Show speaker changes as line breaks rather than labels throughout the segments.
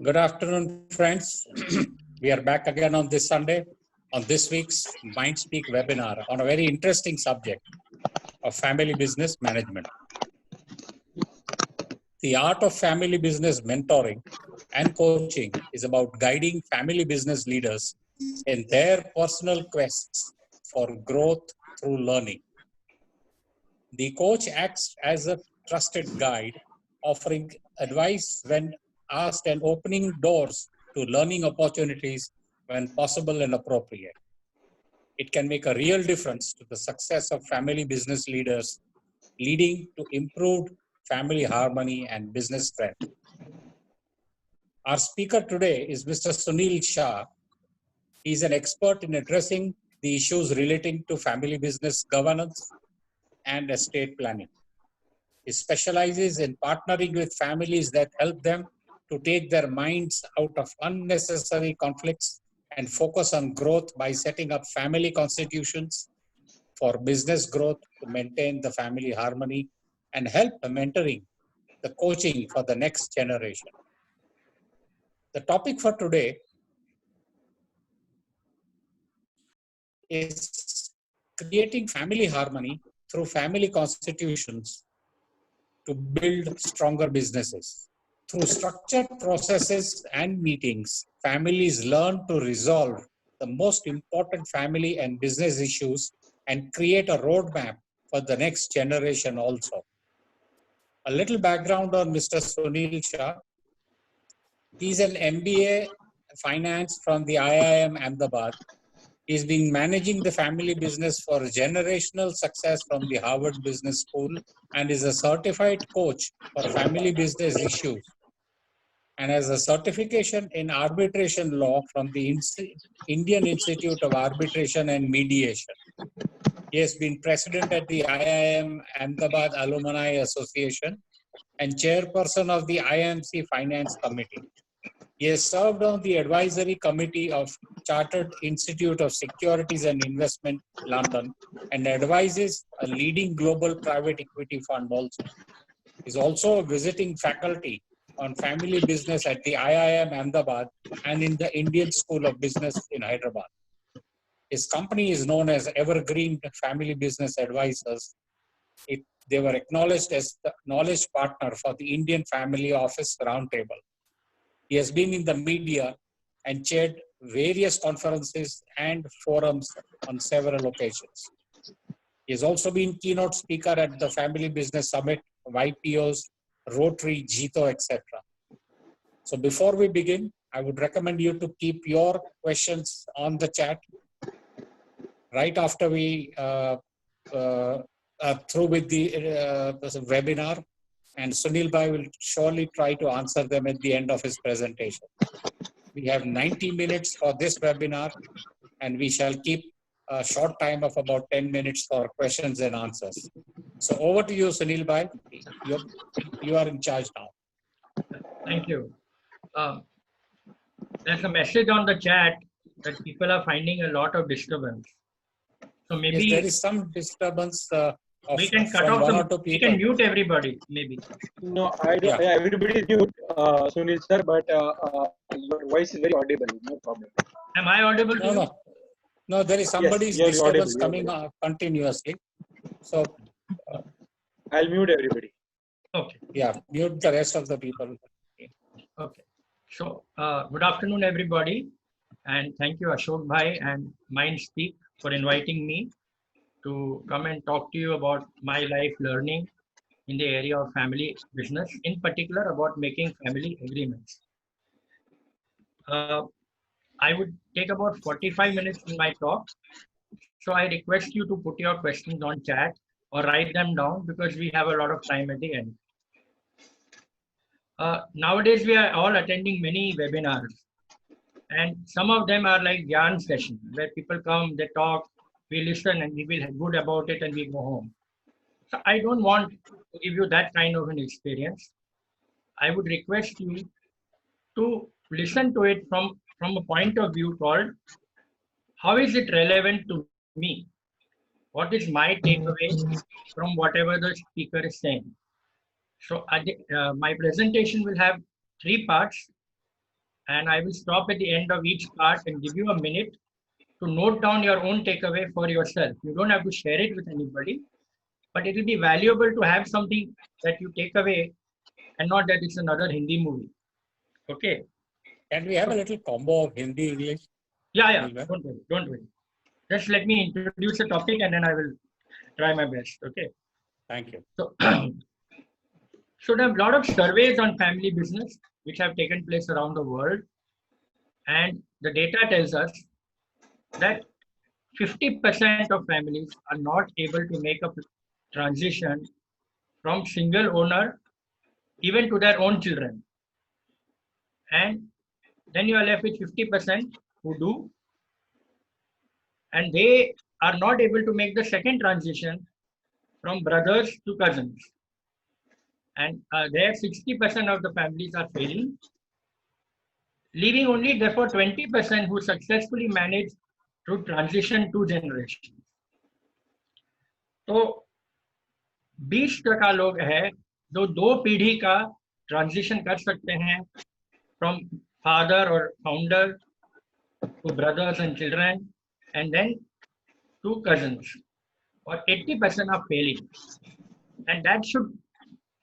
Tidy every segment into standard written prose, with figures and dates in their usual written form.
Good afternoon, friends. We are back again on this Sunday on this week's MindSpeak webinar on a very interesting subject of family business management. The art of family business mentoring and coaching is about guiding family business leaders in their personal quests for growth through learning. The coach acts as a trusted guide, offering advice when asked and opening doors to learning opportunities when possible and appropriate. It can make a real difference to the success of family business leaders, leading to improved family harmony and business strength. Our speaker today is Mr. Sunil Shah. He is an expert in addressing the issues relating to family business governance and estate planning. He specializes in partnering with families that help them to take their minds out of unnecessary conflicts and focus on growth by setting up family constitutions for business growth to maintain the family harmony and help the mentoring, the coaching for the next generation. The topic for today is creating family harmony through family constitutions to build stronger businesses. Through structured processes and meetings, families learn to resolve the most important family and business issues and create a roadmap for the next generation also. A little background on Mr. Sunil Shah. He's an MBA Finance from the IIM Ahmedabad. He's been managing the family business for generational success from the Harvard Business School and is a certified coach for family business issues and has a certification in arbitration law from the Indian Institute of Arbitration and Mediation. He has been president at the IIM Ahmedabad Alumni Association and chairperson of the IMC Finance Committee. He has served on the advisory committee of Chartered Institute of Securities and Investment, London, and advises a leading global private equity fund also. He is also a visiting faculty on family business at the IIM Ahmedabad and in the Indian School of Business in Hyderabad. His company is known as Evergreen Family Business Advisors. They were acknowledged as the knowledge partner for the Indian Family Office Roundtable. He has been in the media and chaired various conferences and forums on several occasions. He has also been keynote speaker at the Family Business Summit, YPOs, Rotary, Jito, etc. So before we begin, I would recommend you to keep your questions on the chat right after we through with the webinar. And Sunil Bhai will surely try to answer them at the end of his presentation. We have 90 minutes for this webinar, and we shall keep a short time of about 10 minutes for questions and answers. So over to you, Sunil Bhai. You are in charge now.
Thank you. There's a message on the chat that people are finding a lot of disturbance. So maybe
yes, there is some disturbance.
We can cut off we can mute everybody, maybe.
No, I don't. Yeah. Everybody is mute, Sunil sir, but your voice is very audible. No problem.
Am I audible?
No, there is somebody's disturbance coming continuously. So
I'll mute everybody.
Okay.
Yeah, mute the rest of the people.
Okay. So good afternoon, everybody, and thank you, Ashok Bhai and MindSpeak for inviting me to come and talk to you about my life learning in the area of family business, in particular about making family agreements. I would take about 45 minutes in my talk. So I request you to put your questions on chat or write them down because we have a lot of time at the end. Nowadays, we are all attending many webinars, and some of them are like Gyan sessions where people come, they talk, we listen and we feel good about it and we go home. So I don't want to give you that kind of an experience. I would request you to listen to it from a point of view called, how is it relevant to me? What is my takeaway from whatever the speaker is saying? So my presentation will have 3 parts. and I will stop at the end of each part and give you a minute to note down your own takeaway for yourself. You don't have to share it with anybody, but it will be valuable to have something that you take away and not that it's another Hindi movie. Okay.
Can we have a little combo of Hindi English?
Yeah. Don't worry. Just let me introduce the topic and then I will try my best. Okay.
Thank you.
So, so there are a lot of surveys on family business which have taken place around the world, and the data tells us that 50% of families are not able to make a transition from single owner even to their own children. And then you are left with 50% who do, and they are not able to make the second transition from brothers to cousins. And there 60% of the families are failing, leaving only therefore 20% who successfully manage through transition to generation. तो 20% लोग हैं जो 2 पीढ़ी का transition कर सकते हैं from father or founder to brothers and children and then to cousins, or 80% are failing. And that should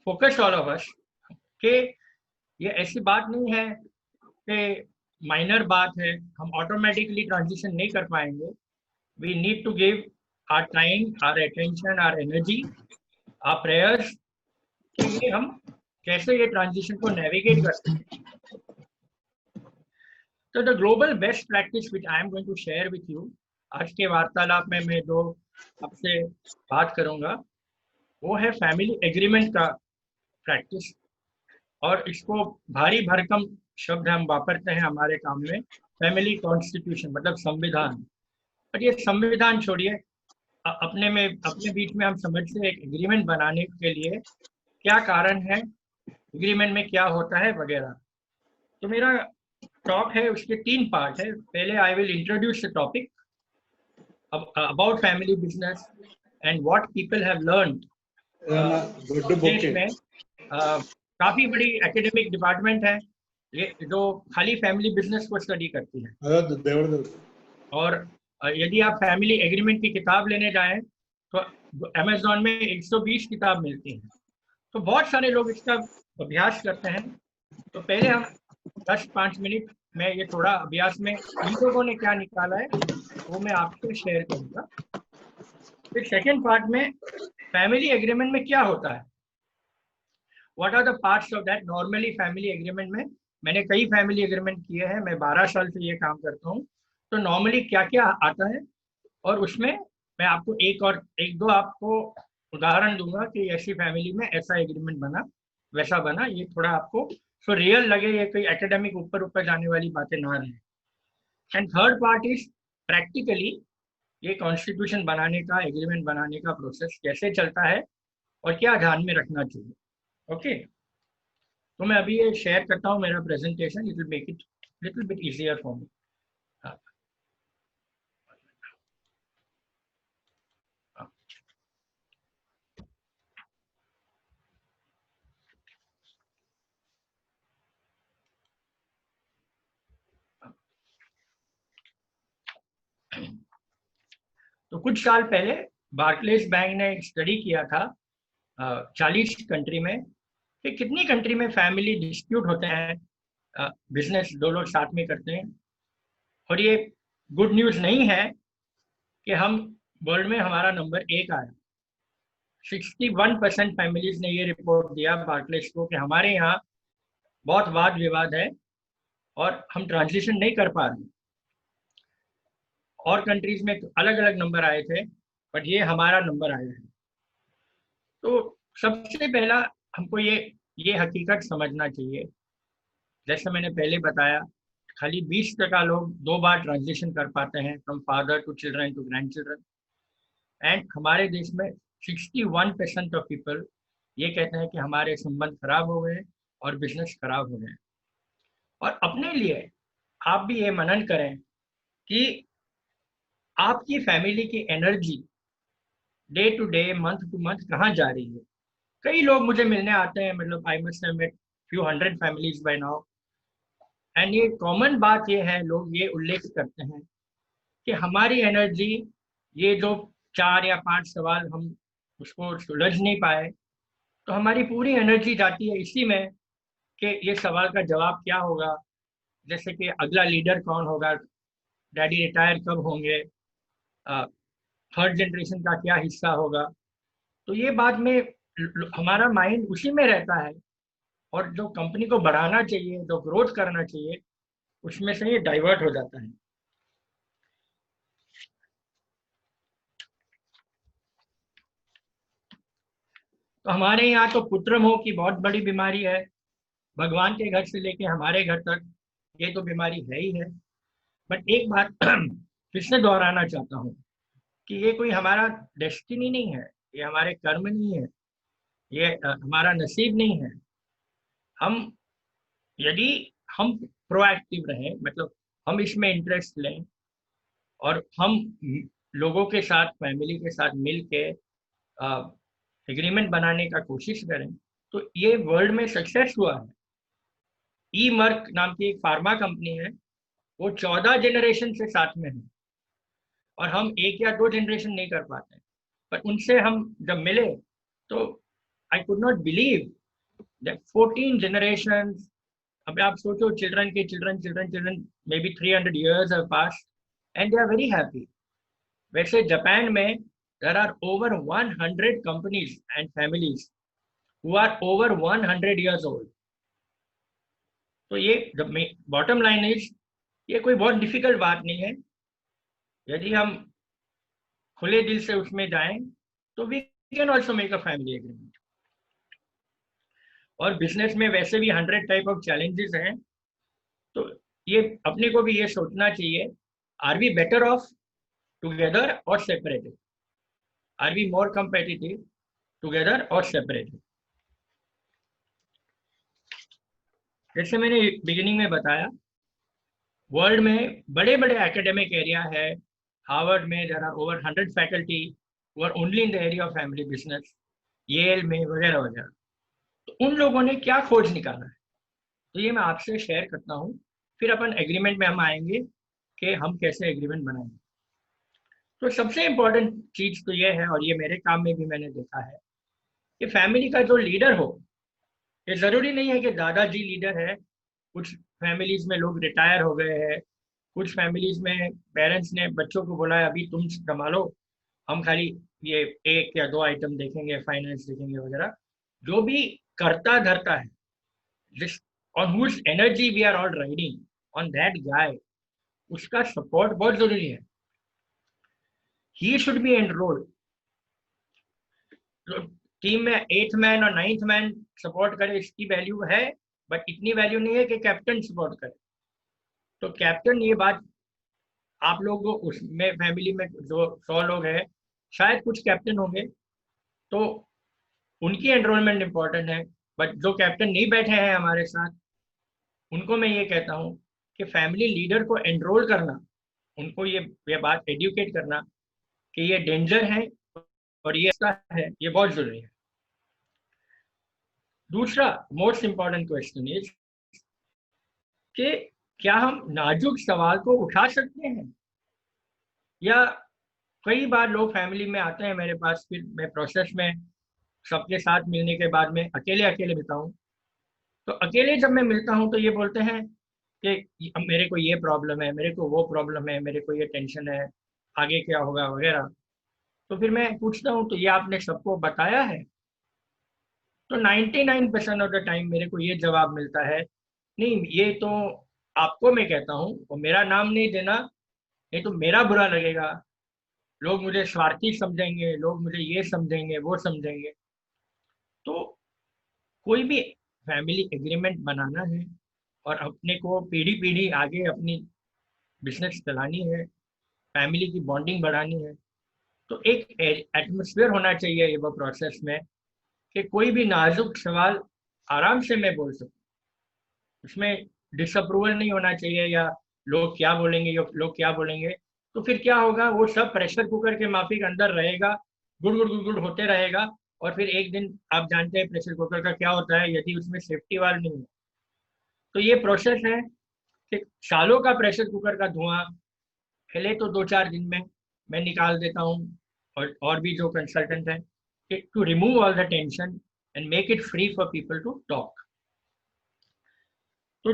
focus all of us कि ये ऐसी बात नहीं है कि माइनर बात है, हम ऑटोमेटिकली ट्रांजिशन नहीं कर पाएंगे. We need to give our time, our attention, our energy, our prayers कि ये हम कैसे ये ट्रांजिशन को नेविगेट कर सकते हैं. तो the global best practice which I am going to share with you, आज के वार्तालाप में मैं जो आपसे बात करूंगा वो है फैमिली एग्रीमेंट का प्रैक्टिस. और इसको भारी भरकम शब्द हम वापरते हैं हमारे काम में, फैमिली कॉन्स्टिट्यूशन मतलब संविधान. पर ये संविधान छोड़िए, अपने बीच में हम समझते हैं एक एग्रीमेंट बनाने के लिए क्या कारण है, एग्रीमेंट में क्या होता है वगैरह. तो मेरा टॉक है, उसके 3 पार्ट है. पहले I will introduce the topic about family business and what people have learned. देश में काफी बड़ी एकेडमिक डिपार्टमेंट है ये जो खाली फैमिली बिजनेस को स्टडी करती है. और यदि आप फैमिली एग्रीमेंट की किताब लेने जाएं तो अमेज़न में 120 किताब मिलती हैं. तो बहुत सारे लोग इसका अभ्यास करते हैं. तो पहले हम 10-5 मिनट में ये थोड़ा अभ्यास में इन लोगों ने क्या निकाला है वो मैं आपसे शेयर करूंगा. फिर सेकेंड पार्ट में फैमिली एग्रीमेंट में क्या होता है, what are the parts of that. Normally family agreement में मैंने कई फैमिली एग्रीमेंट किए हैं, मैं 12 साल से ये काम करता हूँ. तो नॉर्मली क्या क्या आता है और उसमें मैं आपको एक दो आपको उदाहरण दूंगा कि ऐसी फैमिली में ऐसा एग्रीमेंट बना वैसा बना. ये थोड़ा आपको सो रियल लगे, ये कोई एकेडमिक ऊपर जाने वाली बातें ना रहे. And third part is practically ये कॉन्स्टिट्यूशन बनाने का, एग्रीमेंट बनाने का प्रोसेस कैसे चलता है और क्या ध्यान में रखना चाहिए. ओके, तो मैं अभी ये शेयर करता हूँ मेरा presentation. It will make it little bit easier for me. तो कुछ साल पहले बार्कलेज बैंक ने एक स्टडी किया था 40 कंट्री में कि कितनी कंट्री में फैमिली डिस्प्यूट होते हैं, बिजनेस 2 लोग साथ में करते हैं. और ये गुड न्यूज़ नहीं है कि हम वर्ल्ड में हमारा नंबर 1 आया. 61% फैमिलीज ने ये रिपोर्ट दिया बार्कलेज को कि हमारे यहाँ बहुत वाद विवाद है और हम ट्रांजिशन नहीं कर पा रहे. और कंट्रीज में अलग अलग नंबर आए थे, बट ये हमारा नंबर आया है. तो सबसे पहला हमको ये हकीकत समझना चाहिए, जैसे मैंने पहले बताया, खाली 20% लोग 2 बार ट्रांजिशन कर पाते हैं from father to children to grandchildren. And हमारे देश में 61% ऑफ पीपल ये कहते हैं कि हमारे संबंध खराब हो गए और बिजनेस खराब हो गए. और अपने लिए आप भी ये मनन करें कि आपकी फैमिली की energy day to day, month to month कहाँ जा रही है. कई लोग मुझे मिलने आते हैं, मतलब I must have met few hundred families by now. And ये कॉमन बात ये है, लोग ये उल्लेख करते हैं कि हमारी एनर्जी, ये जो 4 या 5 सवाल हम उसको सुलझ नहीं पाए, तो हमारी पूरी एनर्जी जाती है इसी में कि ये सवाल का जवाब क्या होगा। जैसे कि अगला लीडर कौन होगा, डैडी रिटायर कब होंगे, थर्ड जनरेशन का क्या हिस्सा होगा। तो ये बाद में हमारा माइंड उसी में रहता है, और जो कंपनी को बढ़ाना चाहिए, जो ग्रोथ करना चाहिए, उसमें से ये डाइवर्ट हो जाता है। तो हमारे यहाँ तो पुत्र मोह की बहुत बड़ी बीमारी है, भगवान के घर से लेके हमारे घर तक ये तो बीमारी है ही है। बट एक बात फिर से दोहराना चाहता हूँ कि ये कोई हमारा डेस्टिनी नहीं है, ये हमारे कर्म नहीं है, ये हमारा नसीब नहीं है। हम यदि हम प्रोएक्टिव रहें, मतलब हम इसमें इंटरेस्ट लें और हम लोगों के साथ, फैमिली के साथ मिल के एग्रीमेंट बनाने का कोशिश करें, तो ये वर्ल्ड में सक्सेस हुआ है। ई मर्क नाम की एक फार्मा कंपनी है, वो 14 जनरेशन से साथ में है, और हम 1 या 2 जनरेशन नहीं कर पाते। पर उनसे हम जब मिले तो I could not believe that 14 generation. अब आप सोचो, चिल्ड्रन के children children children, may be 300 years have passed and they are very happy. वैसे जापान में there are over 100 companies and families who are over 100 years old. तो ये bottom line is, ये कोई बहुत डिफिकल्ट बात नहीं है। यदि हम खुले दिल से उसमें जाएं तो we can also make a family agreement. और बिजनेस में वैसे भी 100 टाइप ऑफ चैलेंजेस हैं, तो ये अपने को भी ये सोचना चाहिए, are we better off together और separated, are we more competitive together और सेपरेटेड। जैसे मैंने बिगिनिंग में बताया, वर्ल्ड में बड़े बड़े एकेडमिक एरिया है। हार्वर्ड में there are over 100 faculty who are only in the area of family business, Yale में वगैरह वगैरह। तो उन लोगों ने क्या खोज निकाला है, तो ये मैं आपसे शेयर करता हूँ। फिर अपन एग्रीमेंट में हम आएंगे कि हम कैसे एग्रीमेंट बनाएंगे। तो सबसे इम्पोर्टेंट चीज तो ये है, और ये मेरे काम में भी मैंने देखा है, कि फैमिली का जो लीडर हो, ये जरूरी नहीं है कि दादाजी लीडर है। कुछ फैमिलीज में लोग रिटायर हो गए हैं, कुछ फैमिलीज में पेरेंट्स ने बच्चों को बोला है अभी तुम संभालो, हम खाली ये 1 या 2 आइटम देखेंगे, फाइनेंस देखेंगे वगैरह। जो भी करता धरता है, जिस on whose energy we are all riding, on that guy, उसका सपोर्ट बहुत जरूरी है। He should be enrolled. Team में 8th मैन और 9th मैन सपोर्ट करे, इसकी वैल्यू है, बट इतनी वैल्यू नहीं है कि कैप्टन सपोर्ट करे। तो कैप्टन, ये बात आप लोग उसमें फैमिली में जो 100 लोग हैं, शायद कुछ कैप्टन होंगे, तो उनकी एनरोलमेंट इंपॉर्टेंट है। बट जो कैप्टन नहीं बैठे हैं हमारे साथ, उनको मैं ये कहता हूँ कि फैमिली लीडर को एनरोल करना, उनको ये बात एडुकेट करना कि ये डेंजर है और ये ऐसा है, ये बहुत जरूरी है। दूसरा मोस्ट इंपॉर्टेंट क्वेश्चन इज कि क्या हम नाजुक सवाल को उठा सकते हैं, या कई बार लोग फैमिली में आते हैं मेरे पास, फिर मैं प्रोसेस में सबके साथ मिलने के बाद में अकेले अकेले मिलता हूँ। तो अकेले जब मैं मिलता हूँ तो ये बोलते हैं कि मेरे को ये प्रॉब्लम है, मेरे को वो प्रॉब्लम है, मेरे को ये टेंशन है, आगे क्या होगा वगैरह। तो फिर मैं पूछता हूँ तो ये आपने सबको बताया है? तो 99% ऑफ द टाइम मेरे को ये जवाब मिलता है, नहीं ये तो आपको मैं कहता हूँ, और मेरा नाम नहीं देना, नहीं तो मेरा बुरा लगेगा, लोग मुझे स्वार्थी समझेंगे, लोग मुझे ये समझेंगे वो समझेंगे। तो कोई भी फैमिली एग्रीमेंट बनाना है और अपने को पीढ़ी पीढ़ी आगे अपनी बिजनेस चलानी है, फैमिली की बॉन्डिंग बढ़ानी है, तो एक एटमोसफियर होना चाहिए ये वो प्रोसेस में कि कोई भी नाजुक सवाल आराम से मैं बोल सकूं। उसमें डिसअप्रूवल नहीं होना चाहिए, या लोग क्या बोलेंगे, या लोग क्या बोलेंगे। तो फिर क्या होगा, वो सब प्रेशर कुकर के माफिक अंदर रहेगा, गुड़ गुड़ गुड़ गुड़ होते रहेगा, और फिर एक दिन आप जानते हैं प्रेशर कुकर का क्या होता है, यदि उसमें सेफ्टी वाल्व नहीं है। तो ये प्रोसेस है, कि सालों का प्रेशर कुकर का धुआं पहले तो 2-4 दिन में मैं निकाल देता हूँ, और भी जो कंसल्टेंट है, कि to remove all the tension and make it free for people to talk. तो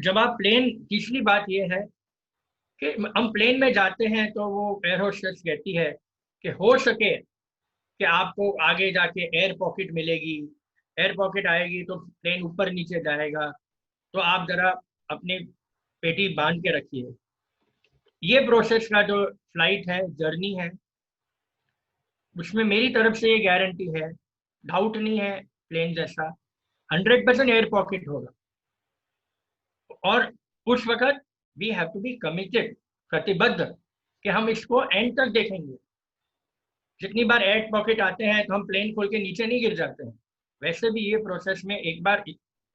जब आप प्लेन, तीसरी बात ये है कि हम प्लेन में जाते हैं तो वो एयर होस्टेस कहती है कि हो सके कि आपको आगे जाके एयर पॉकेट मिलेगी, एयर पॉकेट आएगी तो प्लेन ऊपर नीचे जाएगा, तो आप जरा अपनी पेटी बांध के रखिए। ये प्रोसेस का जो फ्लाइट है, जर्नी है, उसमें मेरी तरफ से ये गारंटी है, डाउट नहीं है प्लेन जैसा, 100% एयर पॉकेट होगा। और उस वक्त we have to be committed, प्रतिबद्ध, कि हम इसको एंड तक देखेंगे। जितनी बार एयर पॉकेट आते हैं तो हम प्लेन खोल के नीचे नहीं गिर जाते हैं, वैसे भी ये प्रोसेस में एक बार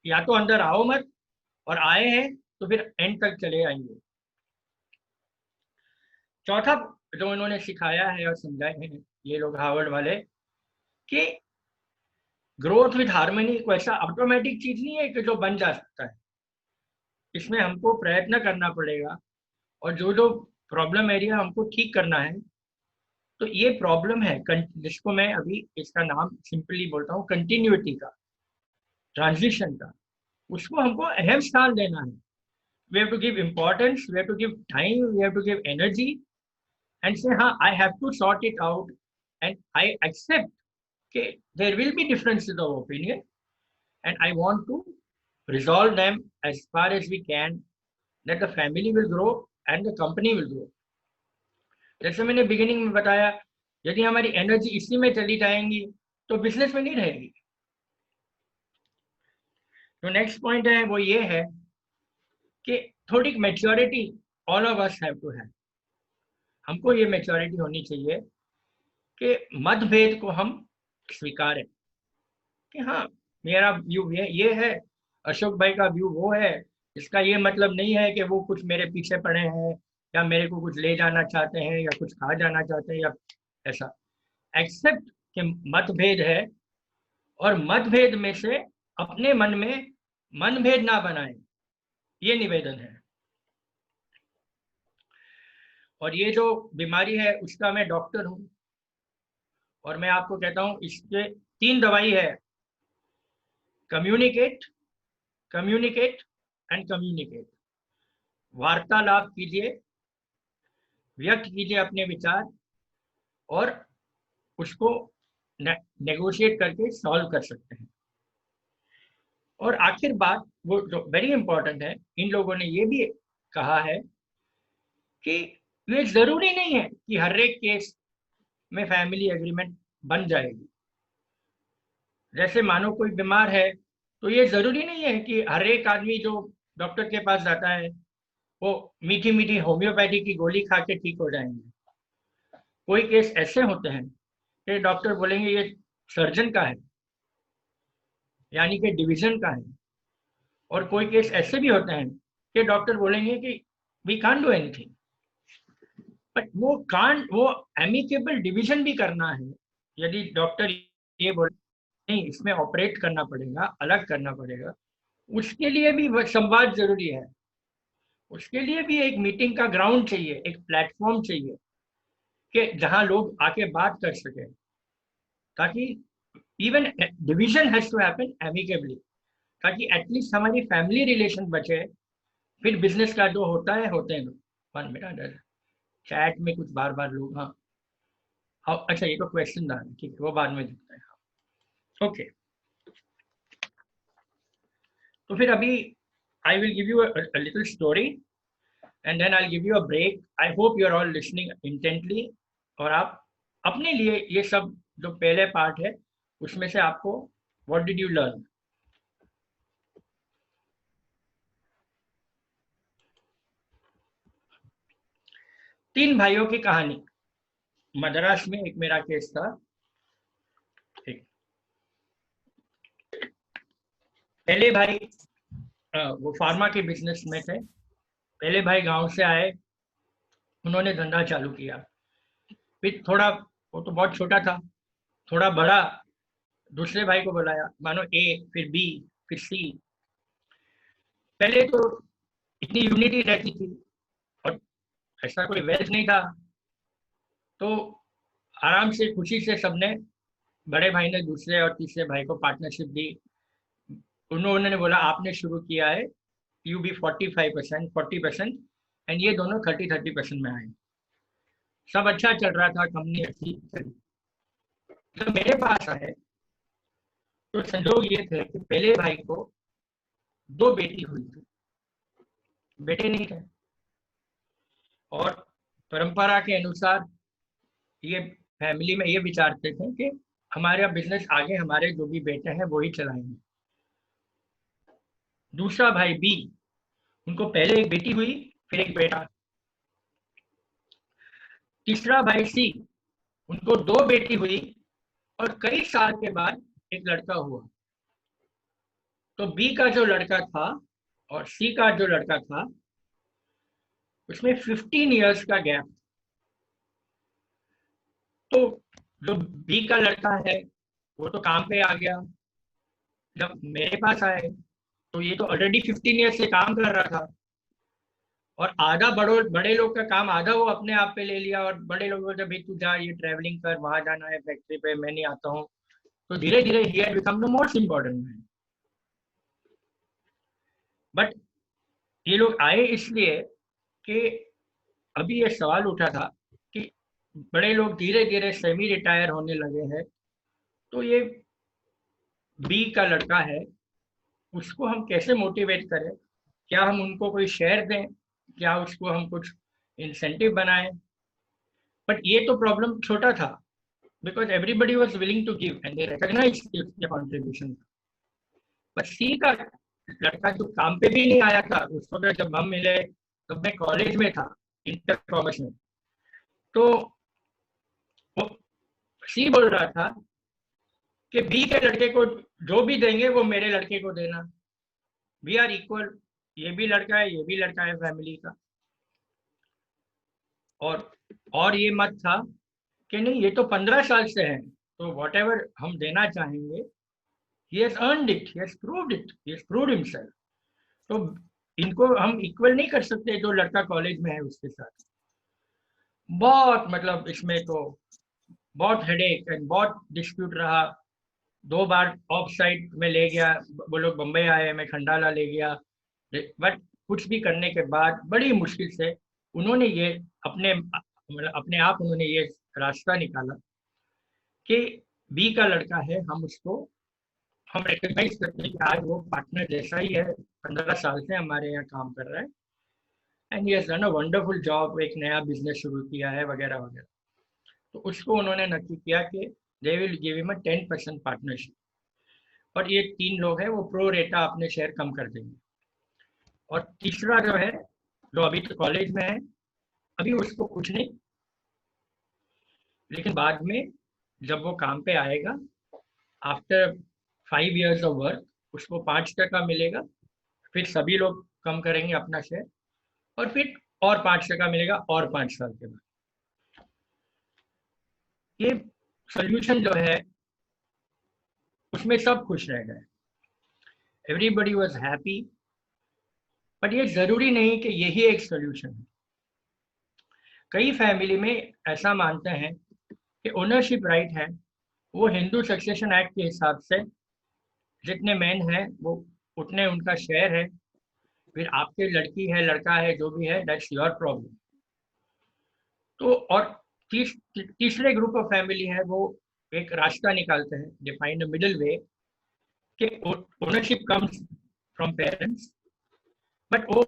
या तो अंदर आओ मत, और आए हैं तो फिर एंड तक चले आएंगे। चौथा जो इन्होंने सिखाया है और समझाए हैं ये लोग हार्वर्ड वाले, कि ग्रोथ विद हार्मनी कोई ऐसा ऑटोमेटिक चीज नहीं है कि जो बन जा सकता है, इसमें हमको प्रयत्न करना पड़ेगा, और जो जो प्रॉब्लम एरिया हमको ठीक करना है, तो ये प्रॉब्लम है जिसको मैं अभी इसका नाम सिंपली बोलता हूँ कंटिन्यूटी का, ट्रांजिशन का, उसको हमको अहम स्थान देना है। We have to give importance, we have to give time, we have to give energy, and से हाँ I have to sort it out, and I accept कि there will be differences of opinion, and I want to resolve them as far as we can, that the family will grow and the company will grow. जैसे मैंने beginning में बताया, यदि हमारी energy इसी में चली जाएंगी तो बिजनेस में नहीं रहेगी। तो नेक्स्ट पॉइंट है वो ये है कि थोड़ी maturity all of us have to have. हमको ये मैच्योरिटी होनी चाहिए कि मतभेद को हम स्वीकारें, कि हाँ मेरा व्यू ये है, अशोक भाई का व्यू वो है, इसका ये मतलब नहीं है कि वो कुछ मेरे पीछे पड़े हैं या मेरे को कुछ ले जाना चाहते हैं या कुछ खा जाना चाहते हैं या ऐसा। एक्सेप्ट कि मतभेद है, और मतभेद में से अपने मन में मनभेद ना बनाएं, ये निवेदन है। और ये जो बीमारी है उसका मैं डॉक्टर हूं, और मैं आपको कहता हूं इसके 3 दवाई है, कम्युनिकेट, कम्युनिकेट एंड कम्युनिकेट। वार्तालाप कीजिए, व्यक्त कीजिए अपने विचार, और उसको नेगोशिएट करके सॉल्व कर सकते हैं। और आखिर बात वो जो वेरी इंपॉर्टेंट है, इन लोगों ने ये भी कहा है कि ये जरूरी नहीं है कि हर एक केस में फैमिली एग्रीमेंट बन जाएगी। जैसे मानो कोई बीमार है तो ये जरूरी नहीं है कि हर एक आदमी जो डॉक्टर के पास जाता है वो मीठी मीठी होम्योपैथी की गोली खा के ठीक हो जाएंगे। कोई केस ऐसे होते हैं कि डॉक्टर बोलेंगे ये सर्जन का है, यानी कि डिवीजन का है, और कोई केस ऐसे भी होते हैं कि डॉक्टर बोलेंगे कि we can't do anything, but वो एमिकेबल डिवीजन भी करना है। यदि डॉक्टर ये बोले नहीं इसमें ऑपरेट करना पड़ेगा, अलग करना पड़ेगा, उसके लिए भी संवाद जरूरी है। उसके लिए भी एक मीटिंग का ग्राउंड चाहिए, एक प्लेटफॉर्म चाहिए कि जहां लोग आके बात कर सके, ताकि even division has to happen amicably, ताकि एटलीस्ट हमारी फैमिली रिलेशन बचे। फिर बिजनेस का जो होता है होते हैं लोग। 1 मिनट, चैट में कुछ बार बार लोग हाँ अच्छा ये तो क्वेश्चन था, ठीक है वो बाद में दिखता है। ओके तो फिर अभी I will give you a little story and then I give you a break. I hope you are all listening intently, और आप अपने लिए ये सब जो पहले पार्ट है उसमें से आपको व्हाट डिड यू लर्न। तीन भाइयों की कहानी। मद्रास में एक मेरा केस था। पहले भाई वो फार्मा के बिजनेस में थे। पहले भाई गांव से आए, उन्होंने धंधा चालू किया। फिर थोड़ा, वो तो बहुत छोटा था, थोड़ा बड़ा, दूसरे भाई को बुलाया, मानो ए, फिर बी, फिर सी। पहले तो इतनी यूनिटी रहती थी और ऐसा कोई वेल्थ नहीं था, तो आराम से खुशी से सबने, बड़े भाई ने दूसरे और तीसरे भाई को पार्टनरशिप दी। उन्होंने बोला आपने शुरू किया है, यू बी 45%, 40%, एंड ये दोनों 30% में आए। सब अच्छा चल रहा था, कंपनी अच्छी चली। जब मेरे पास आए तो संजोग ये थे कि पहले भाई को 2 बेटी हुई थी, बेटे नहीं थे, और परंपरा के अनुसार ये फैमिली में ये विचारते थे कि हमारा बिजनेस आगे हमारे जो भी बेटे हैं वो ही चलाएंगे। दूसरा भाई बी, उनको पहले एक बेटी हुई, फिर एक बेटा। तीसरा भाई सी, उनको 2 बेटी हुई और कई साल के बाद एक लड़का हुआ। तो बी का जो लड़का था और सी का जो लड़का था, उसमें 15 इयर्स का गैप। तो जो बी का लड़का है वो तो काम पे आ गया, जब मेरे पास आए तो ये तो ऑलरेडी 15 ईयर्स से काम कर रहा था, और आधा बड़े लोग का काम आधा वो अपने आप पे ले लिया, और बड़े लोगों ने भाई तू जा, ये ट्रैवलिंग कर, वहां जाना है फैक्ट्री पे, मैं नहीं आता हूँ। तो धीरे धीरे he had become the most important man. But ये लोग आए इसलिए कि अभी ये सवाल उठा था कि बड़े लोग धीरे धीरे सेमी रिटायर होने लगे हैं, तो ये बी का लड़का है, उसको हम कैसे मोटिवेट करें? क्या हम उनको कोई शेयर दें, क्या उसको हम कुछ इंसेंटिव बनाएं? बट ये तो प्रॉब्लम छोटा था, because everybody was willing to give and they recognise the contribution. But C का लड़का जो काम पे भी नहीं आया था, उसको तो जब हम मिले तब मैं कॉलेज में था, इंटर कॉमर्स में, तो सी बोल रहा था कि बी के लड़के को जो भी देंगे वो मेरे लड़के को देना, वी आर इक्वल, ये भी लड़का है, ये भी लड़का है फैमिली का। और ये मत था कि नहीं ये तो 15 साल से है, तो वॉट एवर हम देना चाहेंगे, he has earned it, he has proved it, he has proved himself। तो इनको हम इक्वल नहीं कर सकते जो लड़का कॉलेज में है उसके साथ। बहुत मतलब इसमें तो बहुत हेडेक एंड बहुत डिस्प्यूट रहा। 2 बार ऑफ साइड में ले गया, वो लोग बम्बई आए, मैं खंडाला ले गया, बट कुछ भी करने के बाद बड़ी मुश्किल से उन्होंने ये अपने आप उन्होंने ये रास्ता निकाला कि बी का लड़का है, हम रिकग्नाइज करते हैं कि आज वो पार्टनर जैसा ही है, 15 साल से हमारे यहाँ काम कर रहा है, and he has done a wonderful job, एक नया बिजनेस शुरू किया है वगैरह वगैरह। तो उसको उन्होंने नक्की किया कि they will give him a 10% partnership, और ये 3 लोग हैं वो प्रो रेटा अपने शेयर कम कर देंगे। और तीसरा जो है, जो अभी तो कॉलेज में है, अभी उसको कुछ नहीं, लेकिन बाद में जब वो काम पे आएगा, आफ्टर 5 years ऑफ वर्क, उसको 5% मिलेगा, फिर सभी लोग कम करेंगे अपना शेयर, और फिर और 5% मिलेगा और 5 साल के बाद। ये सोल्यूशन जो है उसमें सब खुश रह गए, एवरीबडी वॉज हैप्पी। बट ये जरूरी नहीं कि यही एक सोल्यूशन है। कई फैमिली में ऐसा मानते हैं कि ओनरशिप राइट है, वो हिंदू सक्सेशन एक्ट के हिसाब से जितने मैन हैं वो उतने उनका शेयर है, फिर आपके लड़की है लड़का है जो भी है, दैट्स योर प्रॉब्लम। तो और तीसरे ग्रुप ऑफ फैमिली है, वो एक रास्ता निकालते हैं, डिफाइन अ मिडिल वे, कि ownership comes from parents, but वो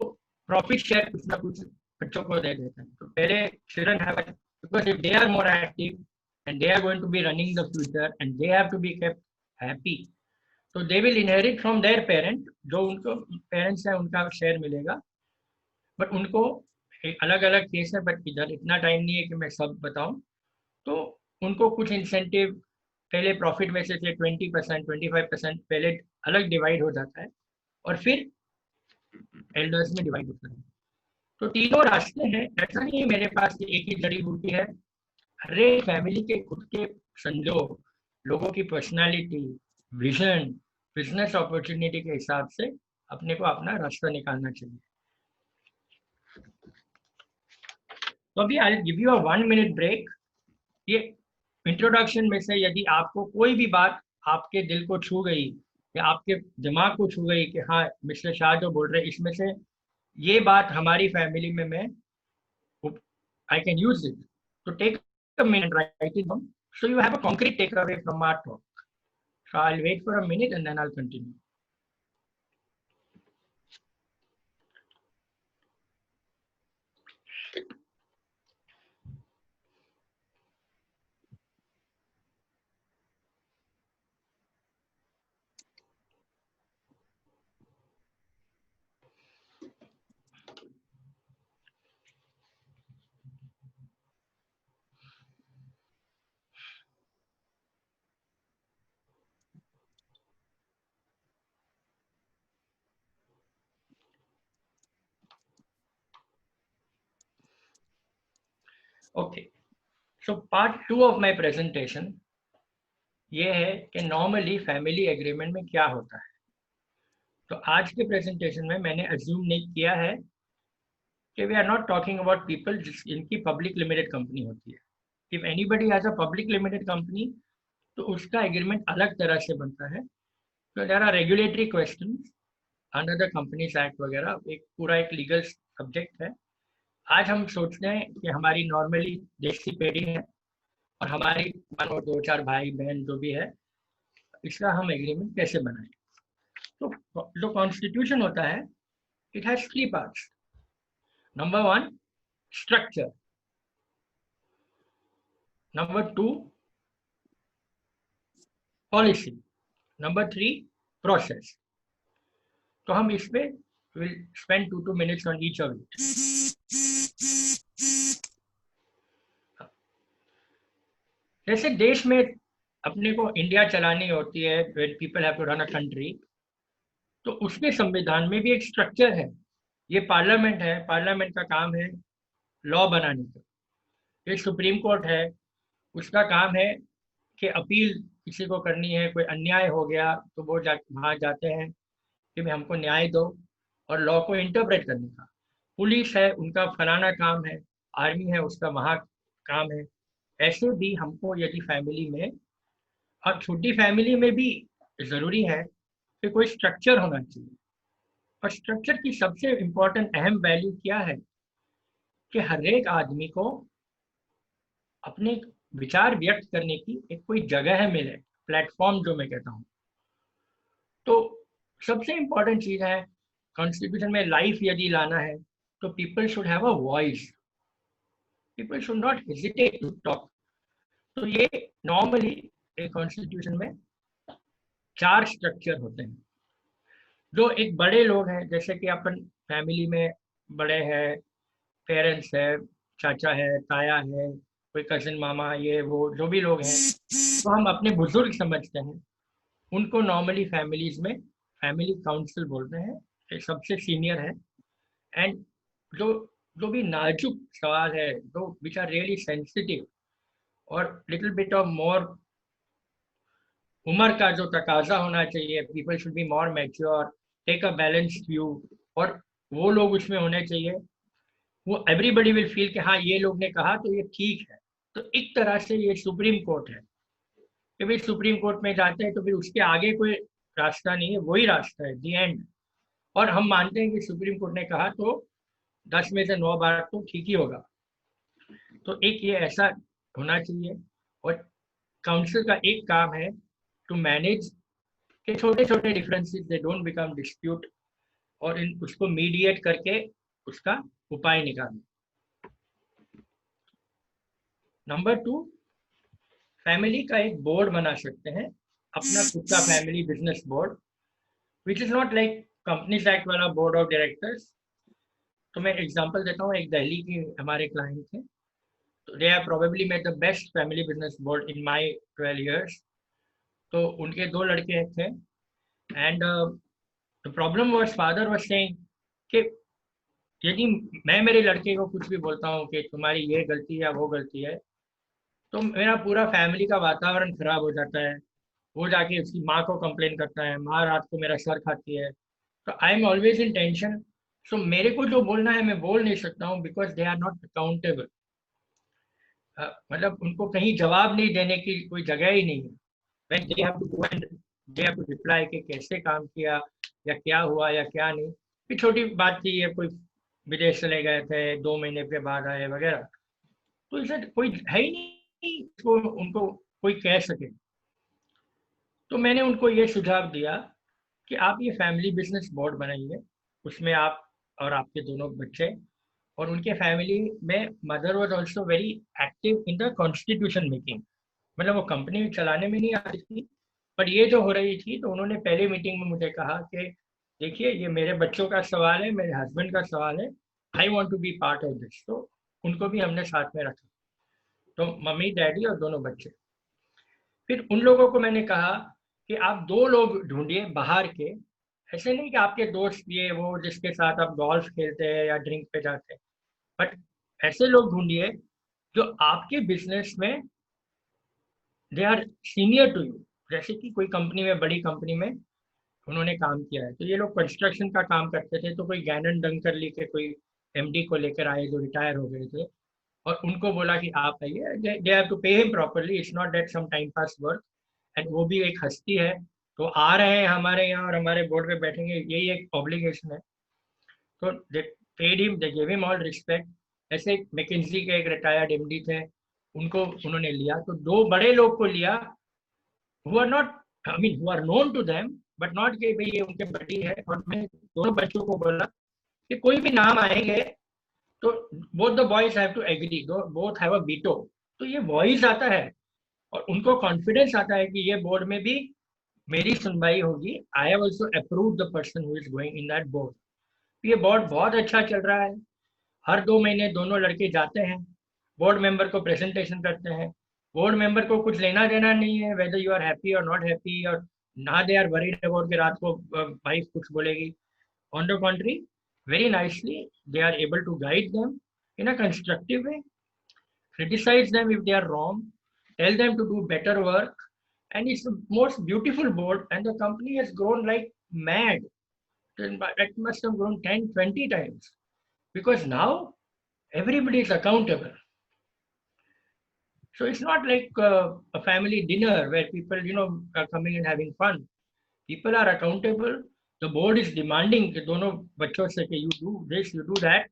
प्रॉफिट शेयर कुछ ना कुछ बच्चों को दे देते हैं। तो पहले children have, because if they are more active and they are going to be running the future and they have to be kept happy, तो they will inherit from their parent, जो उनको पेरेंट्स है उनका share मिलेगा। But उनको अलग अलग case है, बट इधर इतना टाइम नहीं है कि मैं सब बताऊं। तो उनको कुछ इंसेंटिव पहले प्रॉफिट में से 20%, 25% पहले अलग डिवाइड हो जाता है, और फिर एल्डर्स में डिवाइड होता है। तो तीनों रास्ते हैं, ऐसा नहीं है मेरे पास एक ही जड़ी बूटी है। हर एक फैमिली के खुद के संजोग, लोगों की पर्सनालिटी, विजन, बिजनेस अपॉर्चुनिटी के हिसाब से अपने को अपना रास्ता निकालना चाहिए। तो अभी I give you a 1 minute break. ये इंट्रोडक्शन में से यदि आपको कोई भी बात आपके दिल को छू गई या आपके दिमाग को छू गई कि हाँ मिस्टर शाह जो बोल रहे हैं इसमें से ये बात हमारी फैमिली में मैं I can use it to take a minute, write it down, so you have a concrete takeaway from our talk. So I'll wait for a minute and then I'll continue. Okay, so part 2 of my presentation ये है कि normally family agreement में क्या होता है। तो आज के प्रेजेंटेशन में मैंने अज्यूम नहीं किया है कि we are not talking about people जिनकी पब्लिक लिमिटेड कंपनी होती है। If anybody has a public limited company तो उसका एग्रीमेंट अलग तरह से बनता है। तो there are regulatory questions under the companies act वगैरह, एक पूरा एक लीगल सब्जेक्ट है। आज हम सोचते हैं कि हमारी नॉर्मली देशी पीढ़ी है और हमारी मानो 2-4 भाई बहन जो भी है, इसका हम एग्रीमेंट कैसे बनाएं। तो जो कॉन्स्टिट्यूशन होता है, it has 3 parts. Number 1 structure, number 2 policy, number 3 process. तो हम इस पे will spend 2 minutes on each of it. जैसे देश में अपने को इंडिया चलानी होती है, when people have to run a country, तो उसके संविधान में भी एक स्ट्रक्चर है। ये पार्लियामेंट है, पार्लियामेंट का काम है लॉ बनाने का। ये सुप्रीम कोर्ट है, उसका काम है कि अपील किसी को करनी है, कोई अन्याय हो गया तो वो वहाँ जाते हैं कि भाई हमको न्याय दो, और लॉ को इंटरप्रेट करने का। पुलिस है, उनका फलाना काम है, आर्मी है, उसका वहाँ काम है। ऐसे भी हमको यदि फैमिली में, और छोटी फैमिली में भी ज़रूरी है कि कोई स्ट्रक्चर होना चाहिए। और स्ट्रक्चर की सबसे इम्पोर्टेंट अहम वैल्यू क्या है कि हर एक आदमी को अपने विचार व्यक्त करने की एक कोई जगह मिले, प्लेटफॉर्म जो मैं कहता हूँ। तो सबसे इम्पोर्टेंट चीज़ है कॉन्स्टिट्यूशन में, लाइफ यदि लाना है तो people should have a voice, people should not hesitate to talk. तो ये नॉर्मली एक कॉन्स्टिट्यूशन में 4 स्ट्रक्चर होते हैं। जो एक बड़े लोग हैं, जैसे कि अपन फैमिली में बड़े हैं, पेरेंट्स है, चाचा है, ताया है, कोई कजिन मामा, ये वो जो भी लोग हैं, तो हम अपने बुजुर्ग समझते हैं। उनको नॉर्मली फैमिलीज में फैमिली काउंसिल बोलते हैं, ये सबसे सीनियर है। एंड जो जो भी नाजुक सवाल है, जो विच आर रियली सेंसिटिव और लिटिल बिट ऑफ मोर उम्र का जो तकाजा होना चाहिए, people should be more mature, take a balanced view, और वो लोग उसमें होने चाहिए। वो एवरीबडी विल फील कि हाँ ये लोग ने कहा तो ये ठीक है। तो एक तरह से ये सुप्रीम कोर्ट है कि भाई सुप्रीम कोर्ट में जाते हैं तो फिर उसके आगे कोई रास्ता नहीं है, वही रास्ता है, दी एंड। और हम मानते हैं कि सुप्रीम कोर्ट ने कहा तो 10 में से 9 बार तो ठीक ही होगा। तो एक ये ऐसा होना चाहिए। और काउंसिल का एक काम है टू मैनेज के छोटे छोटे differences, they don't become dispute, और इन उसको मीडिएट करके उसका उपाय निकालना। नंबर 2, फैमिली का एक बोर्ड बना सकते हैं, अपना खुद का family business board, which is not like companies act वाला बोर्ड ऑफ डायरेक्टर्स। तो मैं एग्जांपल देता हूँ, एक दिल्ली के हमारे क्लाइंट थे, तो they have probably made the best family business board in my 12 years। तो उनके 2 लड़के थे, and the problem was father was saying कि यदि मैं मेरे लड़के को कुछ भी बोलता हूँ कि तुम्हारी ये गलती है या वो गलती है, तो मेरा पूरा फैमिली का वातावरण खराब हो जाता है। वो जाके उसकी माँ को कंप्लेन करता है, माँ रात को मेरा सर खाती है। तो I am always in tension. So मेरे को जो बोलना है मैं बोल नहीं सकता हूँ, because they are not accountable. मतलब उनको कहीं जवाब नहीं देने की कोई जगह ही नहीं है। When they have to go and they have to reply कि कैसे काम किया या क्या हुआ या क्या नहीं। ये छोटी बात थी, ये कोई विदेश चले गए थे 2 महीने के बाद आए वगैरह, तो इसे कोई है ही नहीं इसको उनको कोई कह सके। तो मैंने उनको ये सुझाव दिया कि आप ये फैमिली बिजनेस बोर्ड बनाइए, उसमें आप और आपके दोनों बच्चे और उनके फैमिली में mother was also very active in the constitution making. मतलब वो कंपनी चलाने में नहीं आती थी, पर ये जो हो रही थी तो उन्होंने पहले मीटिंग में मुझे कहा कि देखिए ये मेरे बच्चों का सवाल है, मेरे हस्बैंड का सवाल है, I want to be part of this. तो उनको भी हमने साथ में रखा, तो मम्मी डैडी और दोनों बच्चे। फिर उन लोगों को मैंने कहा कि आप 2 लोग ढूंढिए बाहर के, ऐसे नहीं कि आपके दोस्त ये वो जिसके साथ आप गोल्फ खेलते हैं या ड्रिंक पे जाते हैं, बट ऐसे लोग ढूंढिए जो आपके बिजनेस में they are senior to you. जैसे कि कोई कंपनी में, बड़ी कंपनी में उन्होंने काम किया है, तो ये लोग कंस्ट्रक्शन का काम करते थे, तो कोई गैनन डंकर लेके कोई एमडी को लेकर आए जो रिटायर हो गए थे, और उनको बोला कि आप आइए, they have to pay him properly, it's not that some time pass work. And वो भी एक हस्ती है, तो आ रहे हैं हमारे यहाँ और हमारे बोर्ड पे बैठेंगे, यही एक ऑब्लिगेशन है। तो दे paid him, they give him all respect. ऐसे मैकिन्जी के एक रिटायर्ड एमडी थे, उनको उन्होंने लिया, तो 2 बड़े लोग को लिया who are not, I mean, who are known to them, but not कि भाई ये उनके बड़ी है। और मैं दोनों बच्चों को बोला कि कोई भी नाम आएंगे तो both the boys have to agree, both have a veto। तो ये वॉइस आता है और उनको कॉन्फिडेंस आता है कि ये बोर्ड में भी मेरी सुनवाई होगी। I have also approve the person who is going in that board. ये बोर्ड बहुत अच्छा चल रहा है। हर 2 महीने दोनों लड़के जाते हैं, बोर्ड मेंबर को प्रेजेंटेशन करते हैं। बोर्ड मेंबर को कुछ लेना देना नहीं है वेदर यू आर हैप्पी और नॉट हैप्पी, और ना दे आर वरीड अबाउट के रात को वाइफ कुछ बोलेगी। On the contrary, very nicely they are able to guide them in a constructive way, criticize them if they are wrong, tell them to do better work, and it's the most beautiful board, and the company has grown like mad. It must have grown 10-20 times because now everybody is accountable. So it's not like a family dinner where people are coming and having fun. People are accountable. The board is demanding कि दोनों बच्चों से कि you do this, you do that।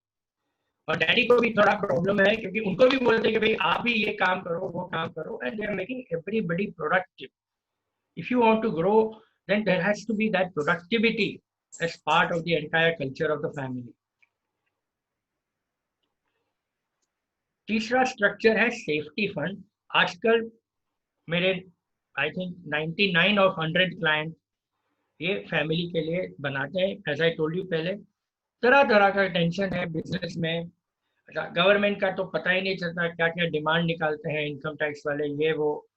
और daddy को भी थोड़ा problem है क्योंकि उनको भी बोलते हैं कि भाई आप भी ये काम करो, वो काम करो, and they are making everybody productive. If you want to grow, then there has to be that productivity as part of the entire culture of the family. तीसरा स्ट्रक्चर है सेफ्टी फंड। आजकल मेरे आई थिंक 99 ऑफ 100 क्लाइंट ये family के लिए बनाते हैं। As I told you पहले, तरह तरह का टेंशन है बिजनेस में। गवर्नमेंट का तो पता ही नहीं चलता, क्या क्या डिमांड निकालते हैं इनकम टैक्स वाले, ये वो।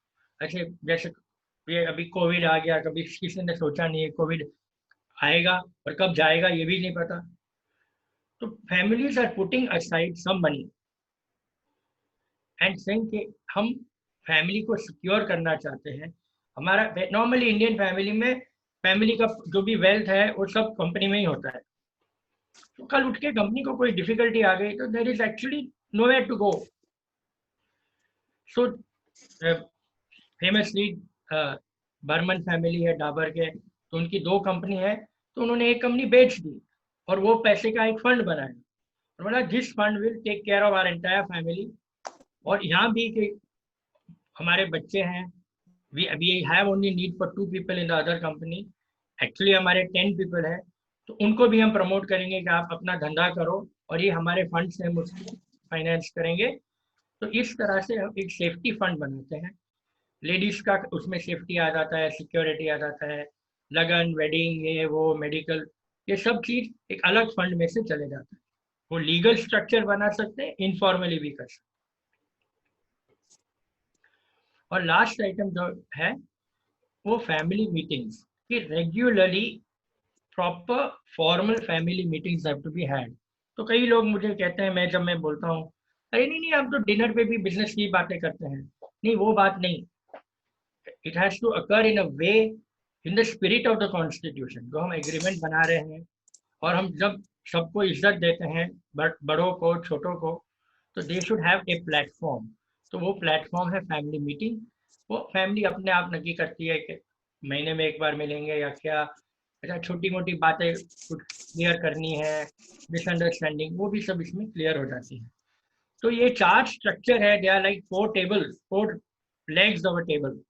ऐसे जैसे ये अभी कोविड आ गया, कभी किसी ने सोचा नहीं है कोविड आएगा और कब जाएगा ये भी नहीं पता। तो families are putting aside some money and saying कि हम फैमिली को सिक्योर करना चाहते हैं। हमारा नॉर्मली इंडियन फैमिली में फैमिली का जो भी वेल्थ है वो सब कंपनी में ही होता है। तो कल उठ के कंपनी को कोई डिफिकल्टी आ गई तो there is actually nowhere to go. So famously Burman family है डाबर के, तो उनकी 2 कंपनी है, तो उन्होंने एक कंपनी बेच दी और वो पैसे का एक फंड बनाया और बोला this fund will take care of our entire family. और यहाँ भी कि हमारे बच्चे हैं, we have only need for 2 people in the other company, actually हमारे 10 पीपल है, तो उनको भी हम प्रमोट करेंगे कि आप अपना धंधा करो और ये हमारे फंड से हम उसको फाइनेंस करेंगे। तो इस तरह से हम एक सेफ्टी फंड बनाते हैं। लेडीज का उसमें सेफ्टी आ जाता है, सिक्योरिटी आ जाता है, लगन, वेडिंग, ये वो, मेडिकल, ये सब चीज एक अलग फंड में से चले जाता है। वो लीगल स्ट्रक्चर बना सकते हैं, इनफॉर्मली भी कर सकते हैं। और लास्ट आइटम जो है वो फैमिली मीटिंग्स कि regularly proper formal family meetings have to be had. तो कई लोग मुझे कहते हैं, जब मैं बोलता हूँ अरे नहीं हम तो डिनर पे भी बिजनेस की बातें करते हैं, नहीं वो बात नहीं। It has to occur in a way in the spirit of the constitution. जो हम एग्रीमेंट बना रहे हैं और हम जब सबको इज्जत देते हैं, बड़ों को छोटों को, तो they should have a platform. तो वो प्लेटफॉर्म है फैमिली मीटिंग। वो फैमिली अपने आप नक्की करती है कि महीने में एक बार मिलेंगे या क्या, अच्छा छोटी मोटी बातें कुछ क्लियर करनी है, मिसअंडरस्टैंडिंग, वो भी सब इसमें क्लियर हो जाती है। तो ये 4 स्ट्रक्चर है, they are like 4 table, 4 legs of a table.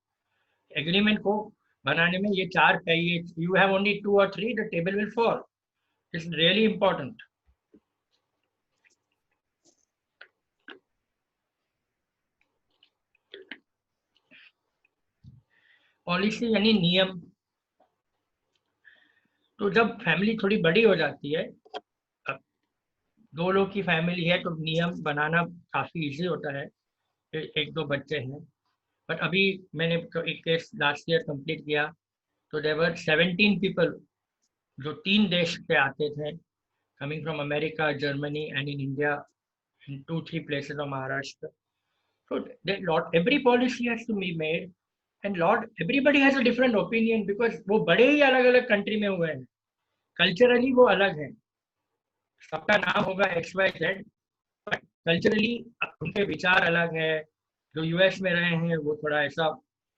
Agreement को बनाने में ये 4 चाहिए, you have only 2 or 3, the table will fall. It's really important. Policy यानी नियम। तो जब फैमिली थोड़ी बड़ी हो जाती है, अब 2 लोग की फैमिली है, तो नियम बनाना काफ़ी इजी होता है। 1-2 बच्चे हैं, बट अभी मैंने एक केस लास्ट ईयर कंप्लीट किया, तो देयर वर 17 पीपल जो 3 देश से आते थे, coming from America, Germany and in India, in 2-3 places of Maharashtra. So lot every policy has to be made, and everybody has a different opinion because वो बड़े ही अलग अलग कंट्री में हुए हैं, कल्चरली वो अलग है। सबका नाम होगा XYZ, बट कल्चरली उनके विचार अलग है। जो यूएस में रहे हैं वो थोड़ा ऐसा,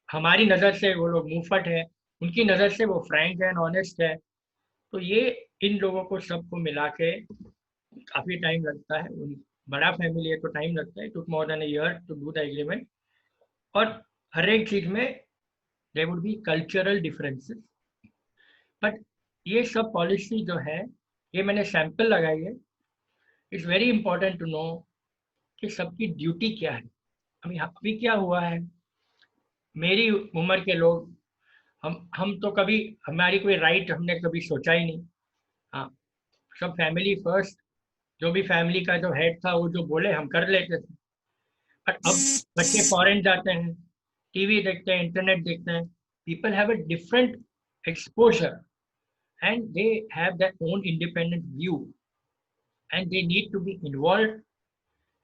हमारी नज़र से वो लोग मुंहफट है, उनकी नज़र से वो फ्रैंक एंड ऑनेस्ट है। तो ये इन लोगों को सबको मिला के काफ़ी टाइम लगता है। बड़ा फैमिली है तो टाइम लगता है, took more than a year to do the agreement. और हर एक चीज में there would be cultural differences, but ये सब पॉलिसी जो है, ये मैंने सैंपल लगाई है। It's very important to know कि सबकी ड्यूटी क्या है। अभी क्या हुआ है, मेरी उम्र के लोग, हम तो कभी, हमारी कोई राइट हमने कभी सोचा ही नहीं। हाँ, सब फैमिली फर्स्ट, जो भी फैमिली का जो हेड था वो जो बोले हम कर लेते थे। बट अब बच्चे फॉरेन जाते हैं, टीवी देखते हैं, इंटरनेट देखते हैं, people have a different exposure and they have their own independent view, and they need to be involved.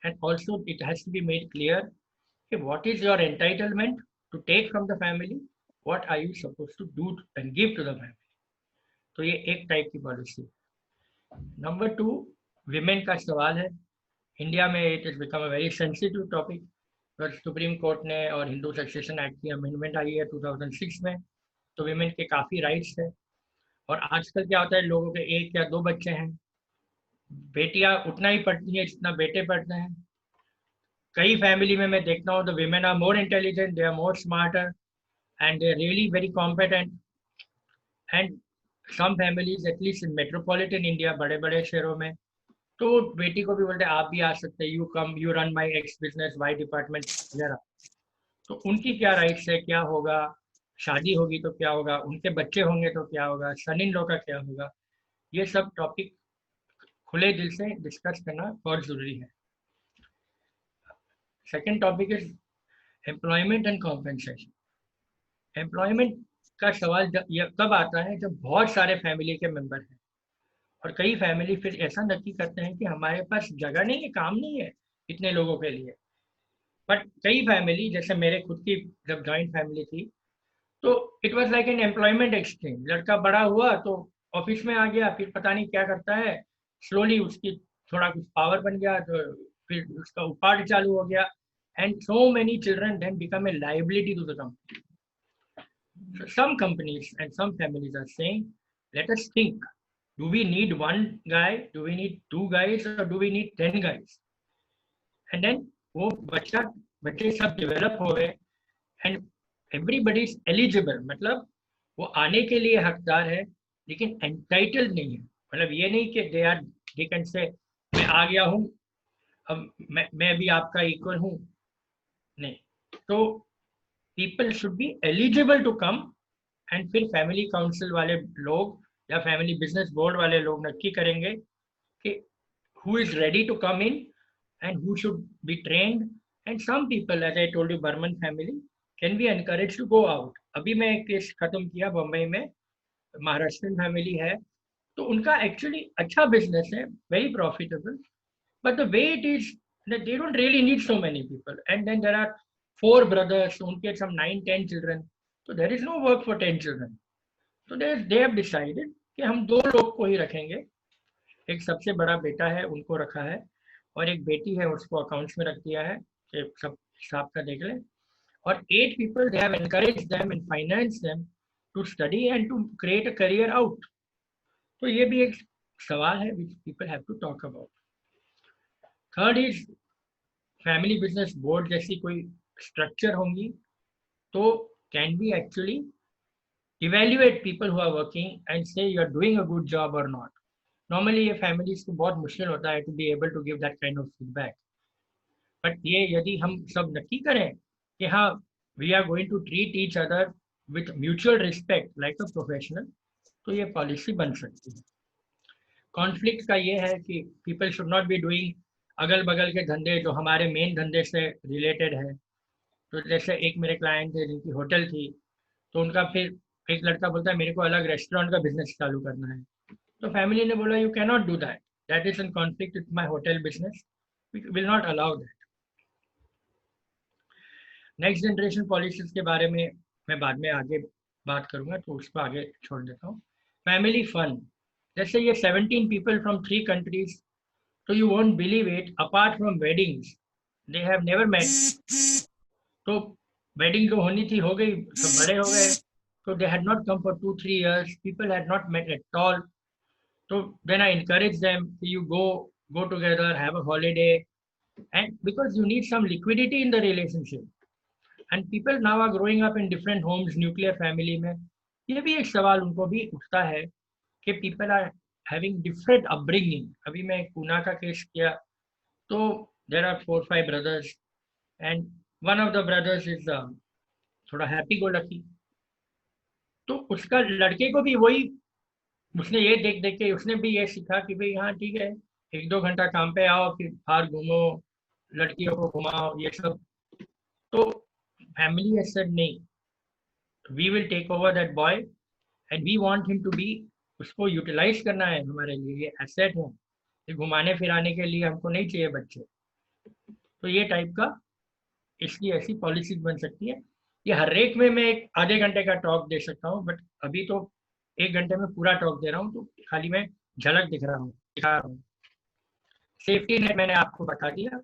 And also it has to be made clear, okay, what is your entitlement to take from the family, what are you supposed to do and give to the family. तो ये एक type की policy. Number 2, women का सवाल है। India में it is become a very sensitive topic. Supreme court ने और हिंदू सक्सेशन एक्ट की अमेंडमेंट आई है 2006 में, तो विमेन के काफ़ी राइट्स है। और आजकल क्या होता है, लोगों के 1 या 2 बच्चे हैं, बेटियां उतना ही पढ़ती हैं जितना बेटे पढ़ते हैं। कई फैमिली में मैं देखता हूँ, the women are more intelligent, they are more smarter and they are really very competent. And some families at least in metropolitan India, बड़े बड़े शहरों में, तो बेटी को भी बोलते हैं आप भी आ सकते हैं, you come, you run my X business, Y department वगैरह। तो उनकी क्या राइट्स है, क्या होगा, शादी होगी तो क्या होगा, उनके बच्चे होंगे तो क्या होगा, सन इन लॉ का क्या होगा, ये सब टॉपिक खुले दिल से डिस्कस करना बहुत जरूरी है। Second topic is employment and compensation. Employment का सवाल कब आता है, जब बहुत सारे फैमिली के मेंबर हैं और कई फैमिली फिर ऐसा नक्की करते हैं कि हमारे पास जगह नहीं है, काम नहीं है इतने लोगों के लिए। बट कई फैमिली, जैसे मेरे खुद की जब जॉइंट फैमिली थी, तो it was like an employment exchange. लड़का बड़ा हुआ तो ऑफिस में आ गया, फिर पता नहीं क्या करता है, स्लोली उसकी थोड़ा कुछ पावर बन गया, तो फिर उसका उपार्ट चालू हो गया, and so many children then become a liability to the company. So some companies and some families are saying, let us think, do we need 1 guy, do we need 2 guys, or do we need 10 guys? And then वो बच्चे सब develop हो गए and everybody is eligible, मतलब वो आने के लिए हकदार है लेकिन एंटाइटल्ड नहीं है। मतलब ये नहीं कि दे कैन से मैं आ गया हूँ, अब मैं भी आपका इक्वल हूँ, नहीं। तो people should be eligible to come, and फिर फैमिली काउंसिल वाले लोग या फैमिली बिजनेस बोर्ड वाले लोग नक्की करेंगे कि who is ready to come in and who should be trained. And some people, as I told you, Burman family can be encouraged to go out. अभी मैं एक केस खत्म किया बम्बई में, महाराष्ट्रियन फैमिली है, तो उनका एक्चुअली अच्छा बिजनेस है, very profitable, but the way it is that they don't really need so many people, and then there are 4 brothers, उनके some 9-10 children, so there is no work for 10 children. So they have decided कि हम 2 लोग को ही रखेंगे। एक सबसे बड़ा बेटा है, उनको रखा है, और एक बेटी है, उसको अकाउंट्स में रख दिया है कि सब स्टाफ का देख लें, और 8 people they have encouraged them and financed them to study and to create a career out. तो ये भी एक सवाल है which people have to talk about. Third is family business board जैसी कोई structure होंगी तो can we actually evaluate people who are working and say you are doing a good job or not. Normally ये families को बहुत मुश्किल होता है to be able to give that kind of feedback. But ये यदि हम सब नक्की करें कि हाँ we are going to treat each other with mutual respect like a professional, तो ये पॉलिसी बन सकती है. कॉन्फ्लिक्ट का ये है कि people should not be doing अगल बगल के धंधे जो हमारे मेन धंधे से रिलेटेड है. तो जैसे एक मेरे क्लाइंट थे जिनकी होटल थी, तो उनका फिर एक लड़का बोलता है मेरे को अलग रेस्टोरेंट का बिजनेस चालू करना है. तो फैमिली ने बोला you can not do that, that is in conflict with my hotel business, we will not allow that. Next generation policies के बारे में मैं बाद में आगे बात करूंगा, तो उसको आगे छोड़ देता हूँ. फैमिली फन, जैसे ये 17 people from 3 countries, so you won't believe it, apart from weddings they have never met. तो wedding जो होनी थी हो गई, सब बड़े हो गए, so they had not come for 2-3 years, people had not met at all. So then I encourage them, you go together, have a holiday, and because you need some liquidity in the relationship, and people now are growing up in different homes, nuclear family में, ये भी एक सवाल उनको भी उठता है कि people are having different upbringing. अभी मैं पूना का केस किया, तो there are 4-5 brothers and one of the brothers is थोड़ा happy go lucky. तो उसका लड़के को भी वही, उसने ये देख देख के उसने भी ये सीखा कि भाई हाँ ठीक है 1-2 घंटा काम पे आओ, फिर बाहर घूमो, लड़कियों को घुमाओ, ये सब. तो फैमिली has said नहीं, we will take over that boy and we want him to be, उसको यूटिलाइज करना है हमारे लिए, ये एसेट है, ये घुमाने फिराने के लिए हमको नहीं चाहिए बच्चे. तो ये टाइप का इसकी ऐसी पॉलिसी बन सकती है. ये हर एक में मैं एक आधे घंटे का टॉक दे सकता हूँ, बट अभी तो 1 घंटे में पूरा टॉक दे रहा हूँ, तो खाली मैं झलक दिखा रहा हूँ. सेफ्टी नेट मैंने आपको बता दिया.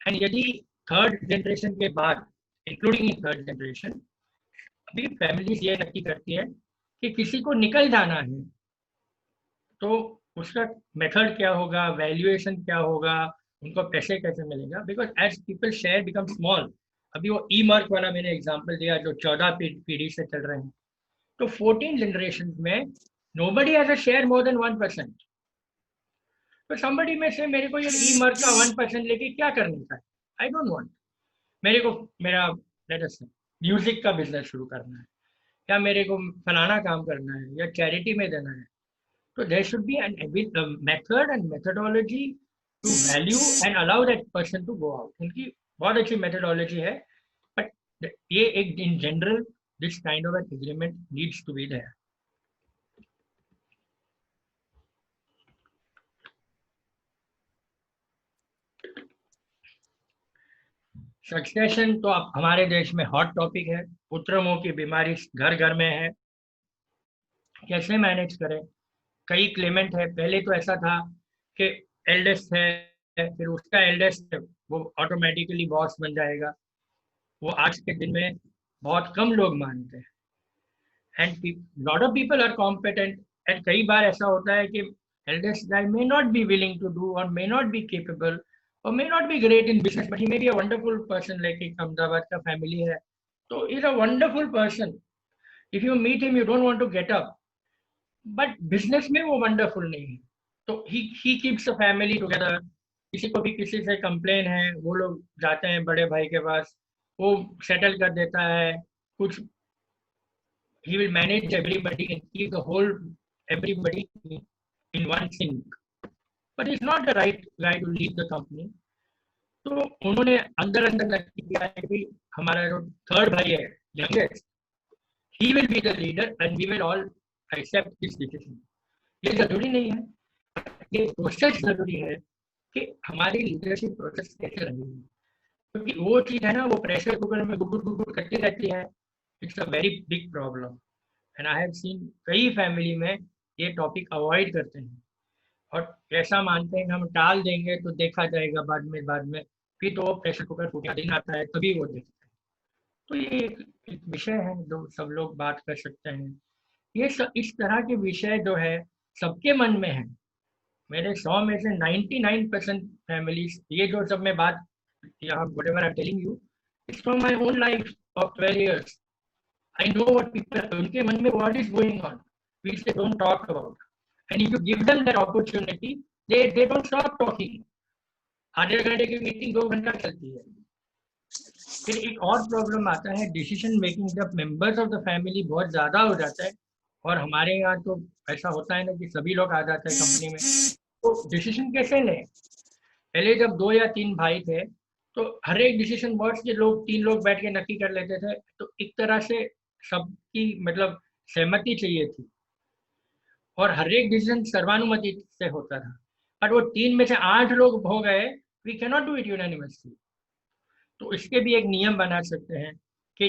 एंड यदि 3rd जनरेशन के बाद, इंक्लूडिंग 3rd जनरेशन, अभी फैमिलीज ये नक्की करती है कि किसी को निकल जाना है तो उसका मेथड क्या होगा, वैल्यूएशन क्या होगा, उनको पैसे कैसे मिलेगा. Because as people share become small, अभी वो ई मार्क वाला मैंने एग्जांपल दिया जो 14 पीढ़ी से चल रहे हैं, तो 14 जनरेशन में nobody has a share more than 1%. तो somebody में से मेरे को ये ई मार्क का 1% लेके क्या करने का है, आई डोंट वांट. मेरे को मेरा म्यूजिक का बिजनेस शुरू करना है, या मेरे को फलाना काम करना है, या चैरिटी में देना है. तो there should be an method and methodology to value and allow that person to go out. उनकी बहुत अच्छी मेथडोलॉजी है, बट ये एक in general this kind of an agreement needs to be there. Succession तो अब हमारे देश में हॉट टॉपिक है. पुत्रमोह की बीमारी घर घर में है, कैसे मैनेज करें. कई क्लेमेंट है. पहले तो ऐसा था कि एल्डेस्ट है, फिर उसका एल्डेस्ट वो ऑटोमेटिकली बॉस बन जाएगा. वो आज के दिन में बहुत कम लोग मानते हैं. And lot of people are competent, and कई बार ऐसा होता है कि eldest guy may not be willing to do or may not be capable or may not be great in business, but he may be a wonderful person. Like एक अहमदाबाद का family है, तो he's a wonderful person. If you meet him, you don't want to get up. But business में वो wonderful नहीं है. तो he keeps the family together. किसी को भी किसी से कंप्लेन है, वो लोग जाते हैं बड़े भाई के पास, वो सेटल कर देता है कुछ. He will manage everybody and keep the whole everybody in one sync. But he's not the right guy to lead the company. तो उन्होंने अंदर अंदर नक्की किया है कि हमारा जो 3rd भाई है, youngest, he will be the leader and we will all accept his decision. ये जरूरी नहीं है, ये प्रोसेस जरूरी है कि हमारी लीडरशिप प्रोसेस कैसे रहेगी. क्योंकि वो चीज है ना, वो प्रेशर कुकर में गुड़ करती रहती है. It's a very big problem. And I have seen कई फैमिली में ये टॉपिक अवॉइड करते हैं और ऐसा मानते हैं कि हम टाल देंगे तो देखा जाएगा बाद में. फिर तो प्रेशर कुकर फूटने दिन आता है तभी वो देखते हैं। तो ये एक विषय है जो सब लोग बात कर सकते हैं। ये सब इस तरह के विषय जो है सबके मन में है। मेरे 100 में से 99% फैमिलीज, ये जो सब मैं बात यहाँ whatever I'm telling you, it's from my own life of 12 years. I know what people, उनके मन में what is going on, which they don't talk about. And if you give them that opportunity, they don't stop talking. आधे घंटे की meeting 2 घंटा चलती है। फिर एक और प्रॉब्लम आता है डिसीजन मेकिंग, जब मेंबर्स ऑफ द फैमिली बहुत ज्यादा हो जाता है, और हमारे यहाँ तो ऐसा होता है ना कि सभी लोग आ जाते हैं कंपनी में, तो डिसीजन कैसे लें? पहले जब 2 या 3 भाई थे तो हर एक डिसीजन बॉर्ड के लोग 3 लोग बैठ के नक्की कर लेते थे, तो एक तरह से सबकी मतलब सहमति चाहिए थी और हर एक डिसीजन सर्वानुमति से होता था। बट वो 3 में से 8 लोग हो गए, we can not do it unanimously. तो इसके भी एक नियम बना सकते हैं कि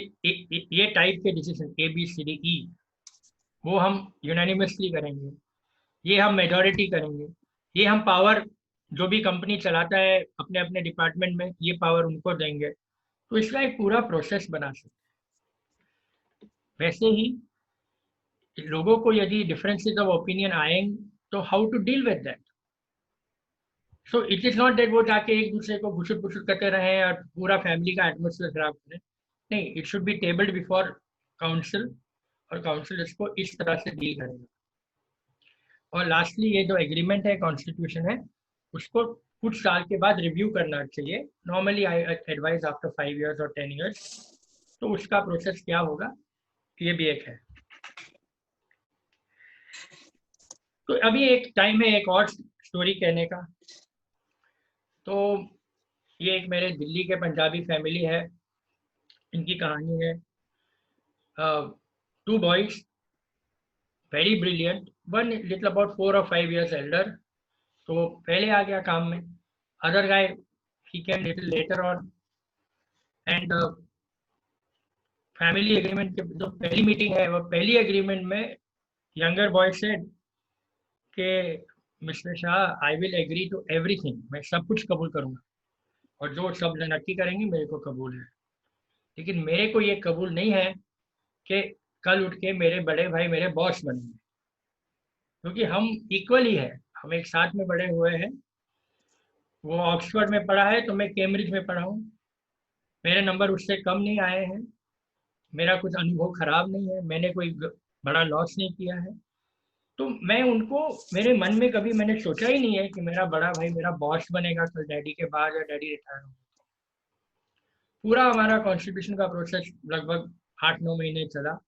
ये टाइप के डिसीजन ABCDE वो हम यूनानिमसली करेंगे, ये हम मेजॉरिटी करेंगे, ये हम पावर जो भी कंपनी चलाता है अपने अपने डिपार्टमेंट में ये पावर उनको देंगे। तो इसका एक पूरा प्रोसेस बना सकते हैं। वैसे ही लोगों को यदि डिफरेंसेस ऑफ ओपिनियन आएंगे तो how to deal with that. So it is not that वो जाके एक दूसरे को घुसुट घुसुट करते रहे और पूरा फैमिली का एटमोसफियर खराब करें। नहीं, it should be tabled before council और काउंसिल इसको इस तरह से डील करेगा। और लास्टली ये जो एग्रीमेंट है, कॉन्स्टिट्यूशन है, उसको कुछ साल के बाद रिव्यू करना चाहिए। Normally I advise after 5 years और 10 years। तो उसका प्रोसेस क्या होगा, ये भी एक है। तो अभी एक टाइम है एक और स्टोरी कहने का। तो ये एक मेरे दिल्ली के पंजाबी फैमिली है, इनकी कहानी है। 2 boys, very brilliant, one little about 4 or 5 years elder, तो पहले आ गया काम में। Other guy he came little later on, and family agreement के जो पहली मीटिंग है वो पहली एग्रीमेंट में यंगर बॉय से कि mister Shah I will agree to everything, मैं सब कुछ कबूल करूंगा और जो सब नक्की करेंगे मेरे को कबूल है, लेकिन मेरे को ये कबूल नहीं है कि कल उठ के मेरे बड़े भाई मेरे बॉस बनेंगे, क्योंकि हम इक्वल ही है, हम एक साथ में बड़े हुए हैं। वो ऑक्सफोर्ड में पढ़ा है तो मैं कैम्ब्रिज में पढ़ा हूँ, मेरे नंबर उससे कम नहीं आए हैं, मेरा कुछ अनुभव खराब नहीं है, मैंने कोई बड़ा लॉस नहीं किया है। तो मैं उनको, मेरे मन में कभी मैंने सोचा ही नहीं है कि मेरा बड़ा भाई मेरा बॉस बनेगा कल डैडी के बाद, या डैडी रिटायर होगा। पूरा हमारा कॉन्स्टिट्यूशन का प्रोसेस लगभग 8-9 महीने चला,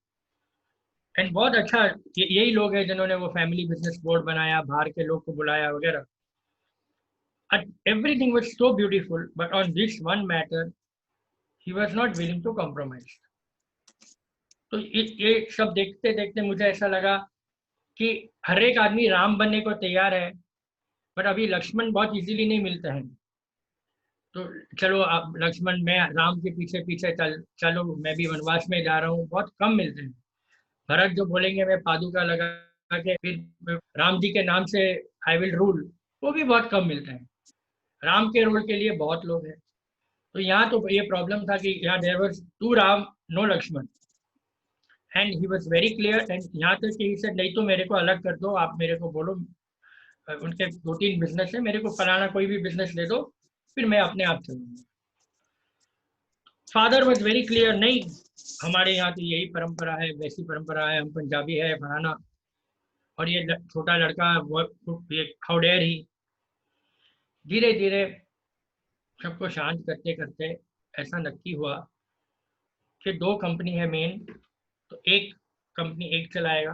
एंड बहुत अच्छा। यही लोग हैं जिन्होंने वो फैमिली बिजनेस बोर्ड बनाया, बाहर के लोग को बुलाया वगैरह। Everything was so beautiful, but on this one matter, he was not willing to compromise. तो ये सब देखते देखते मुझे ऐसा लगा कि हर एक आदमी राम बनने को तैयार है, बट अभी लक्ष्मण बहुत इजीली नहीं मिलते हैं। तो चलो आप लक्ष्मण, मैं राम के पीछे पीछे चलो मैं भी वनवास में जा रहा हूँ, बहुत कम मिलते हैं। भरत जो बोलेंगे मैं पादुका लगा के फिर राम जी के नाम से आई विल रूल, वो भी बहुत कम मिलते हैं। राम के रोल के लिए बहुत लोग हैं। तो यहाँ तो ये प्रॉब्लम था कि यहाँ there was 2 Ram no Lakshman, and he was very clear. And यहाँ तक कि से नहीं तो मेरे को अलग कर दो, आप मेरे को बोलो, उनके 2-3 बिजनेस है, मेरे को फलाना कोई भी बिजनेस दे दो, फिर मैं अपने आप चलूंगा। फादर वाज वेरी क्लियर, नहीं हमारे यहाँ तो यही परंपरा है, वैसी परंपरा है, हम पंजाबी है फलाना। और ये छोटा लड़का हाउ डेयर ही। धीरे धीरे सबको शांत करते करते ऐसा नक्की हुआ कि 2 कंपनी है मेन, तो एक कंपनी एक चलाएगा,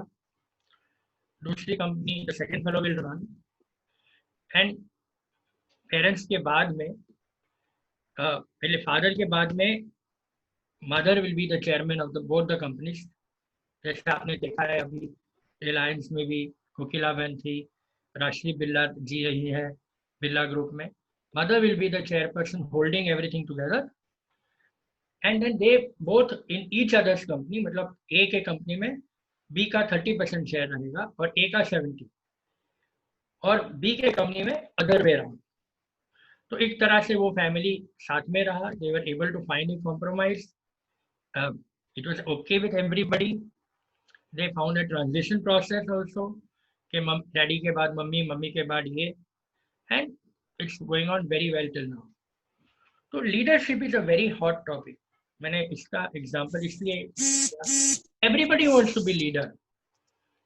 दूसरी company the second fellow will run. And parents के बाद में पहले फादर के बाद में mother will be the chairman of the both the companies. जैसे आपने देखा है अभी रिलायंस में भी कोकिला बहन थी, राष्ट्रीय बिरला जी रही है बिरला ग्रुप में। Mother will be the chairperson holding everything together, and then they both in each other's company, मतलब A के कंपनी में B का 30% शेयर रहेगा और A का 70, और B के कंपनी में अदर वे राउंड। तो एक तरह से वो फैमिली साथ में रहा, they were able to find a compromise, it was okay with everybody, they found a transition process also कि डैडी के बाद मम्मी, मम्मी के बाद ये, and it's going on very well till now. तो leadership is a very hot topic. मैंने इसका example इसलिए, everybody wants to be leader,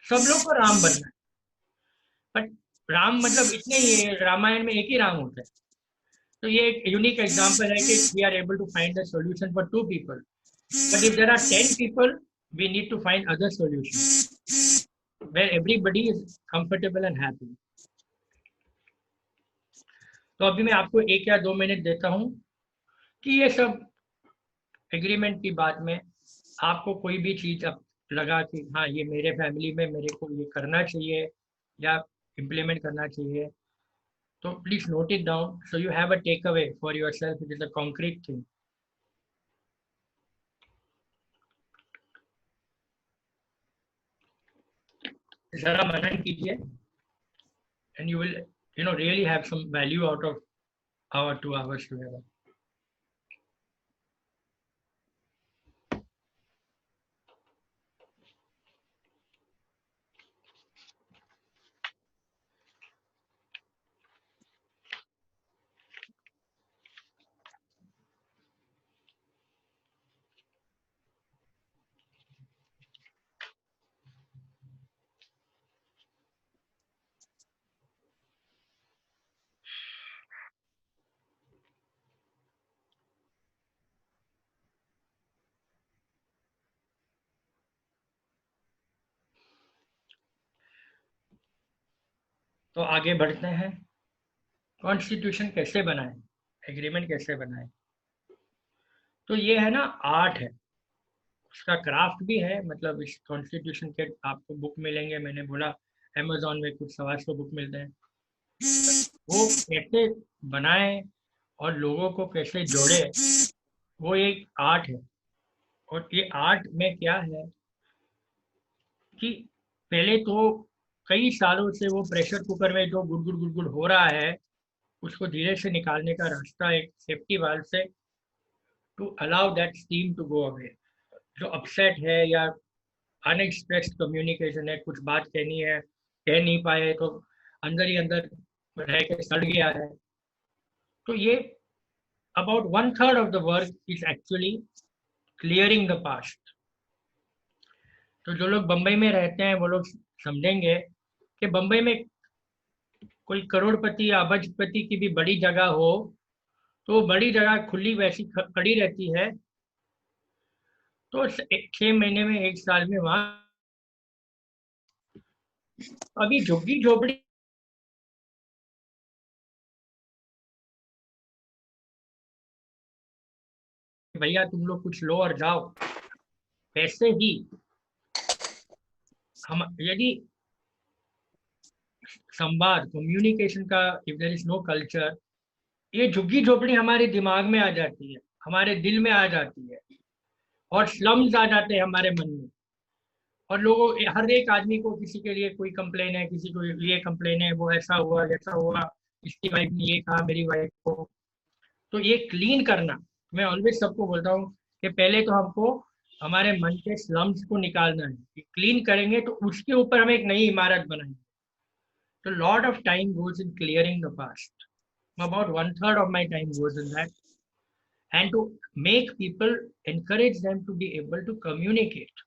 सब लोग को राम बनना है, बट राम मतलब इतने ही, रामायण में एक ही राम होता है। तो ये एक यूनिक एग्जांपल है कि we are able to find the solution for 2 people, but if there are 10 people, we need to find other solutions where everybody is comfortable and happy. तो अभी मैं आपको 1 या 2 मिनट देता हूं कि ये सब एग्रीमेंट की बात में आपको कोई भी चीज अब लगा कि हाँ ये मेरे फैमिली में मेरे को ये करना चाहिए या इम्प्लीमेंट करना चाहिए, तो please note it down so you have a take away for yourself, it is a concrete thing. जरा मनन कीजिए and you will really have some value out of our 2 hours together. तो आगे बढ़ते हैं, कॉन्स्टिट्यूशन कैसे बनाएं, एग्रीमेंट कैसे बनाएं। तो ये है ना आर्ट है, उसका क्राफ्ट भी है, मतलब इस कॉन्स्टिट्यूशन के आपको बुक मिलेंगे, मैंने बोला अमेजोन में कुछ 125 बुक मिलते हैं, वो कैसे बनाए और लोगों को कैसे जोड़े, वो एक आर्ट है। और ये आर्ट में क्या है कि पहले तो कई सालों से वो प्रेशर कुकर में जो गुड़गुड़ गुड़गुड़ हो रहा है, उसको धीरे से निकालने का रास्ता एक सेफ्टी वाल्व से, to allow that steam to go away. जो अपसेट है या अनएक्सप्रेस्ड कम्युनिकेशन है, कुछ बात कहनी है, कह नहीं पाए, तो अंदर ही अंदर रह के सड़ गया है, तो ये about 1/3 of the work is actually clearing the past. तो जो लोग बंबई में रहते हैं वो लोग समझेंगे कि बंबई में कोई करोड़पति या अबजपति की भी बड़ी जगह हो तो बड़ी जगह खुली वैसी खड़ी रहती है, तो 6 महीने में 1 साल में वहां अभी झुग्गी झोपड़ी भैया तुम लोग कुछ लो और जाओ, वैसे ही हम यदि संवाद कम्युनिकेशन का, if there is no culture, ये झुग्गी झोपड़ी हमारे दिमाग में आ जाती है, हमारे दिल में आ जाती है, और स्लम्स आ जाते हैं हमारे मन में। और लोगों, हर एक आदमी को किसी के लिए कोई कंप्लेन है, किसी को ये कंप्लेन है, वो ऐसा हुआ जैसा हुआ, इसकी वाइफ ने ये कहा मेरी वाइफ को। तो ये क्लीन करना, मैं ऑलवेज सबको बोलता हूँ कि पहले तो हमको हमारे मन के स्लम्स को निकालना है, क्लीन करेंगे तो उसके ऊपर हम एक नई इमारत बनाएंगे। तो lot of time goes in clearing the past, about 1/3 of my time goes in that, and to make people, encourage them to be able to communicate.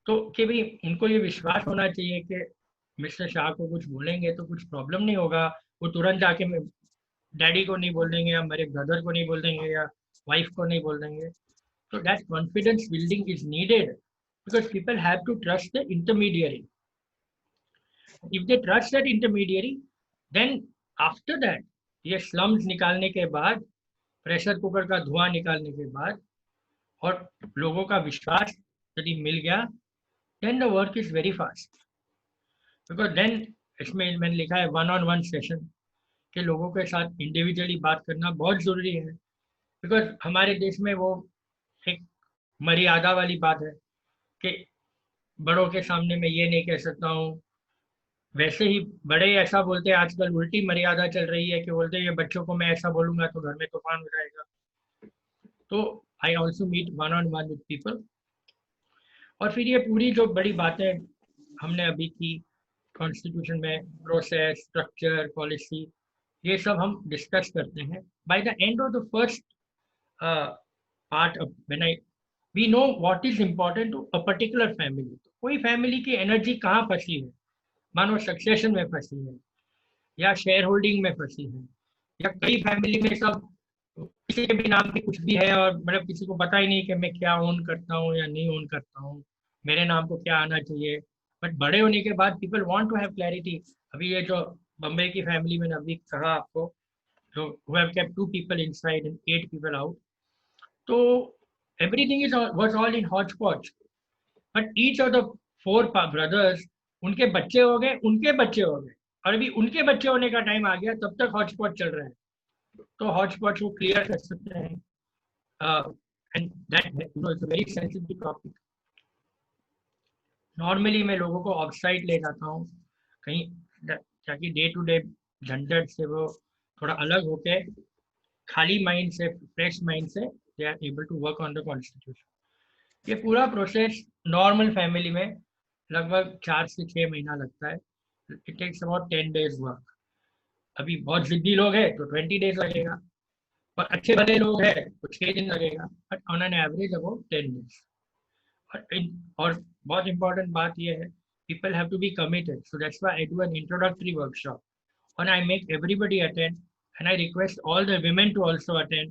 तो कि भी उनको ये विश्वास होना चाहिए कि मिस्टर शाह को कुछ बोलेंगे तो कुछ प्रॉब्लम नहीं होगा, वो तुरंत जाके डैडी को नहीं बोल देंगे या मेरे ब्रदर को नहीं बोल देंगे या वाइफ को नहीं बोल देंगे। तो that confidence building is needed because people have to trust the intermediary. If they trust that intermediary, then after that, ये स्लम्स निकालने के बाद, प्रेशर कुकर का धुआं निकालने के बाद, और लोगों का विश्वास यदि मिल गया, then the work is very fast, because then इसमें मैंने लिखा है 1-on-1 सेशन, के लोगों के साथ इंडिविजुअली बात करना बहुत जरूरी है। बिकॉज हमारे देश में वो एक मर्यादा वाली बात है कि बड़ों के सामने मैं ये नहीं कह सकता हूँ, वैसे ही बड़े ऐसा बोलते हैं, आजकल उल्टी मर्यादा चल रही है कि बोलते हैं ये बच्चों को मैं ऐसा बोलूंगा तो घर में तूफान हो जाएगा। तो I also meet one on one with people. और फिर ये पूरी जो बड़ी बातें हमने अभी की कॉन्स्टिट्यूशन में, प्रोसेस, स्ट्रक्चर, पॉलिसी, ये सब हम डिस्कस करते हैं। By the end of the first part of when I we know what is important to a particular family. कोई फैमिली की एनर्जी कहाँ फंसी है, मानो सक्सेशन में फंसी है या शेयर होल्डिंग में फंसी है, या कई फैमिली में सब किसी के भी नाम पे कुछ भी है और मतलब किसी को पता ही नहीं कि मैं क्या ओन करता हूँ या नहीं ओन करता हूँ, मेरे नाम को क्या आना चाहिए। बट बड़े होने के बाद people want to have clarity. अभी ये जो बम्बई की फैमिली में अभी कहा आपको, जो who have kept 2 people inside and 8 people out, तो everything is was all in hodgepodge, but each of the 4 brothers, उनके बच्चे हो गए, उनके बच्चे हो गए, और अभी उनके बच्चे होने का टाइम आ गया, तब तक हॉटस्पॉट चल रहा है। तो हॉटस्पॉट को क्लियर कर सकते हैं, and that is a very sensitive topic. Normally मैं लोगों को ऑफ साइड ले जाता हूँ कहीं, ताकि डे टू डे झंझट से वो थोड़ा अलग होके खाली माइंड से, फ्रेश माइंड से they are able to work on the constitution. ये पूरा प्रोसेस नॉर्मल फैमिली में लगभग 4 से 6 महीना लगता है। It takes about 10 days work. अभी बहुत जिद्दी लोग हैं तो 20 days लगेगा, और अच्छे भले लोग हैं तो 6 दिन लगेगा, but on an average about 10 days। और बहुत इंपॉर्टेंट बात यह है, people have to be committed, so that's why I do an introductory workshop and I make everybody attend, and I request all the women to also attend,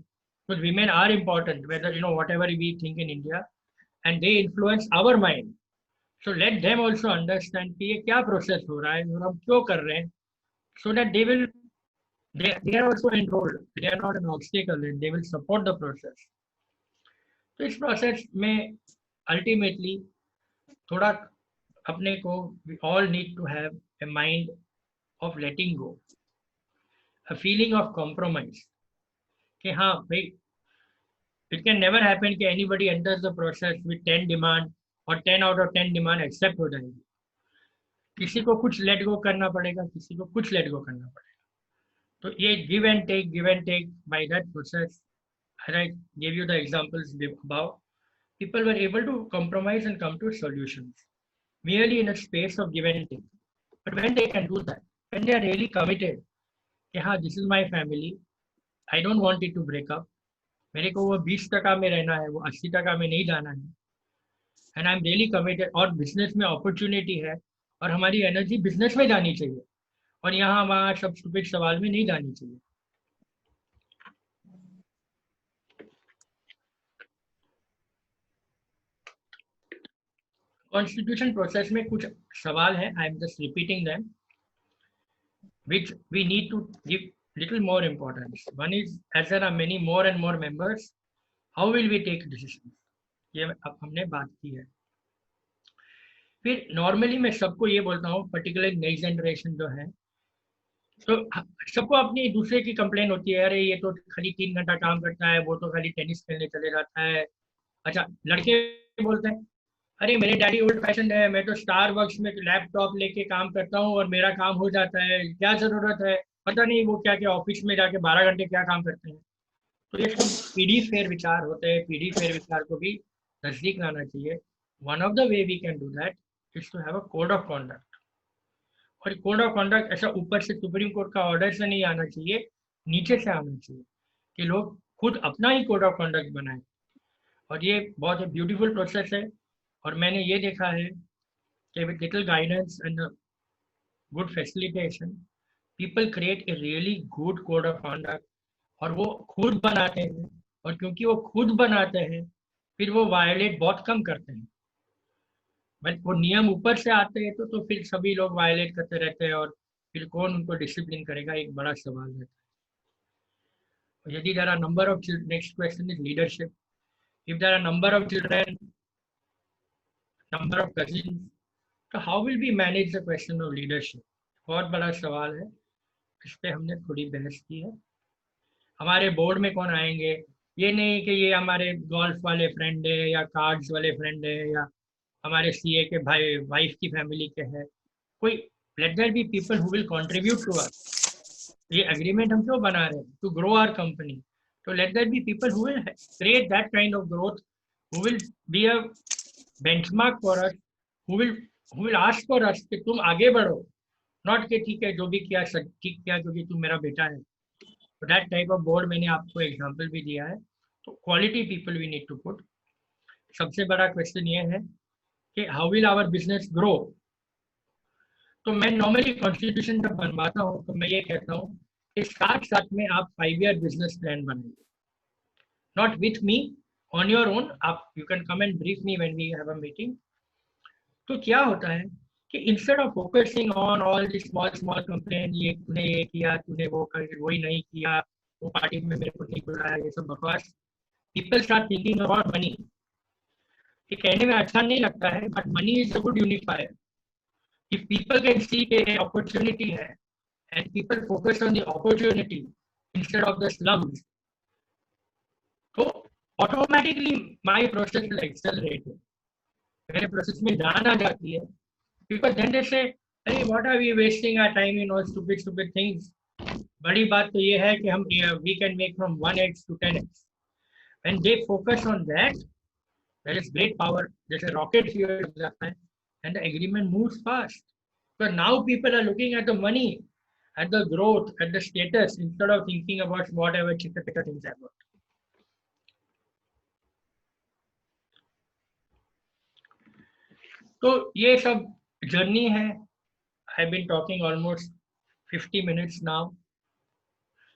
because women are important, whether whatever we think in India, and they influence our mind. So let them also understand कि ये क्या process हो रहा है और हम क्यों कर रहे हैं, so that they are also enrolled, they are not an obstacle, and they will support the process. तो इस प्रोसेस में अल्टीमेटली थोड़ा अपने को, we all need to have a mind of letting go, a feeling of compromise, कि हाँ भाई, it can never happen कि anybody enters the process with 10 demand और 10 out of 10 demand accept हो जाएगी। किसी को कुछ let go करना पड़ेगा, किसी को कुछ let go करना पड़ेगा। तो ये give and take by that process, as I gave you the examples above, people were able to compromise and come to solutions merely in a space of give and take. But when they can do that, when they are really committed कि हाँ, this is my family, I don't want it to break up, मेरे को वो 20% में रहना है, वो 80% में नहीं जाना है, and I am really committed, और बिजनेस में अपॉर्चुनिटी है और हमारी एनर्जी बिजनेस में जानी चाहिए और यहाँ वहाँ सब स्टूपिड सवाल में नहीं जानी चाहिए। कॉन्स्टिट्यूशन प्रोसेस में कुछ सवाल है, I am just repeating them, which we need to give little more importance. One is, as there are many more and more members, how will we take decisions? ये अब हमने बात की है। फिर नॉर्मली मैं सबको ये बोलता हूँ, पर्टिकुलर नई जनरेशन जो है, तो सबको अपनी दूसरे की कंप्लेन होती है, अरे ये तो खाली 3 घंटा काम करता है, वो तो खाली टेनिस खेलने चले जाता है। अच्छा, लड़के बोलते हैं, अरे मेरे डैडी ओल्ड फैशन है, मैं तो स्टारबक्स में लैपटॉप लेके काम करता हूँ और मेरा काम हो जाता है, क्या जरूरत है, पता नहीं वो क्या क्या ऑफिस में जाके 12 घंटे क्या काम करते हैं। तो ये सब पीढ़ी फेर विचार होते हैं, पीढ़ी फेर विचार को भी नजदीक लाना चाहिए। One of the way we can do that is to have a code of conduct. और कोड ऑफ कॉन्डक्ट ऐसा ऊपर से सुप्रीम कोर्ट का ऑर्डर से नहीं आना चाहिए, नीचे से आना चाहिए, कि लोग खुद अपना ही कोड ऑफ कॉन्डक्ट बनाए। और ये बहुत ब्यूटीफुल प्रोसेस है, और मैंने ये देखा है कि with little guidance and good facilitation, people create a really good code of conduct, और वो खुद बनाते हैं, और क्योंकि वो खुद बनाते हैं फिर वो वायलेट बहुत कम करते हैं। बट वो नियम ऊपर से आते हैं तो फिर सभी लोग वायलेट करते रहते हैं, और फिर कौन उनको डिसिप्लिन करेगा, एक बड़ा सवाल रहता है। यदि there are number of children, next question is leadership. If there are number of children, number of cousins, तो how will be manage the question of leadership? बहुत बड़ा सवाल है, इस पर हमने थोड़ी बहस की है। हमारे बोर्ड में कौन आएंगे, ये नहीं कि ये हमारे गोल्फ वाले फ्रेंड है या कार्ड्स वाले फ्रेंड है या हमारे सीए के भाई वाइफ की फैमिली के हैं, कोई Let there be people who will contribute to us. ये agreement हम क्यों बना रहे हैं? To grow our company. So let there be people who will create that kind of growth, who will be a benchmark for us, who will ask for us कि तुम आगे बढ़ो, not कि ठीक है जो भी किया सब ठीक किया क्योंकि तुम मेरा बेटा है. So that type of board मैंने आपको example भी दिया है. तो quality people we need to put. सबसे बड़ा क्वेश्चन ये है कि how will our business grow. तो मैं नॉर्मली कॉन्स्टिट्यूशन जब बनवाता हूँ तो मैं ये कहता हूँ कि साथ साथ में आप 5 ईयर बिजनेस प्लान बनाइए. Not with me, on your own. आप you can come and brief me when we have a meeting. तो क्या होता है कि instead of focusing on all the small small complain, ये तूने ये किया, तूने वो कर, वही नहीं किया, वो पार्टी में मेरे को नहीं बुलाया, ये सब बकवास. People start thinking about money. ये कहने में अच्छा नहीं लगता है, but money is a good unifier. If people can see an opportunity है and people focus on the opportunity instead of the slums, तो automatically my process will accelerate. मेरे प्रोसेस में जान आ जाती है. Because then they say, अरे what are we wasting our time in all stupid things. बड़ी बात तो ये है कि हम we can make from 1x to 10x. When they focus on that, there is great power. जैसे rocket fuel हो जाता है and the agreement moves fast. So now people are looking at the money, at the growth, at the status, instead of thinking about whatever chitta things about. तो ये सब journey है. I've been talking almost 50 minutes now.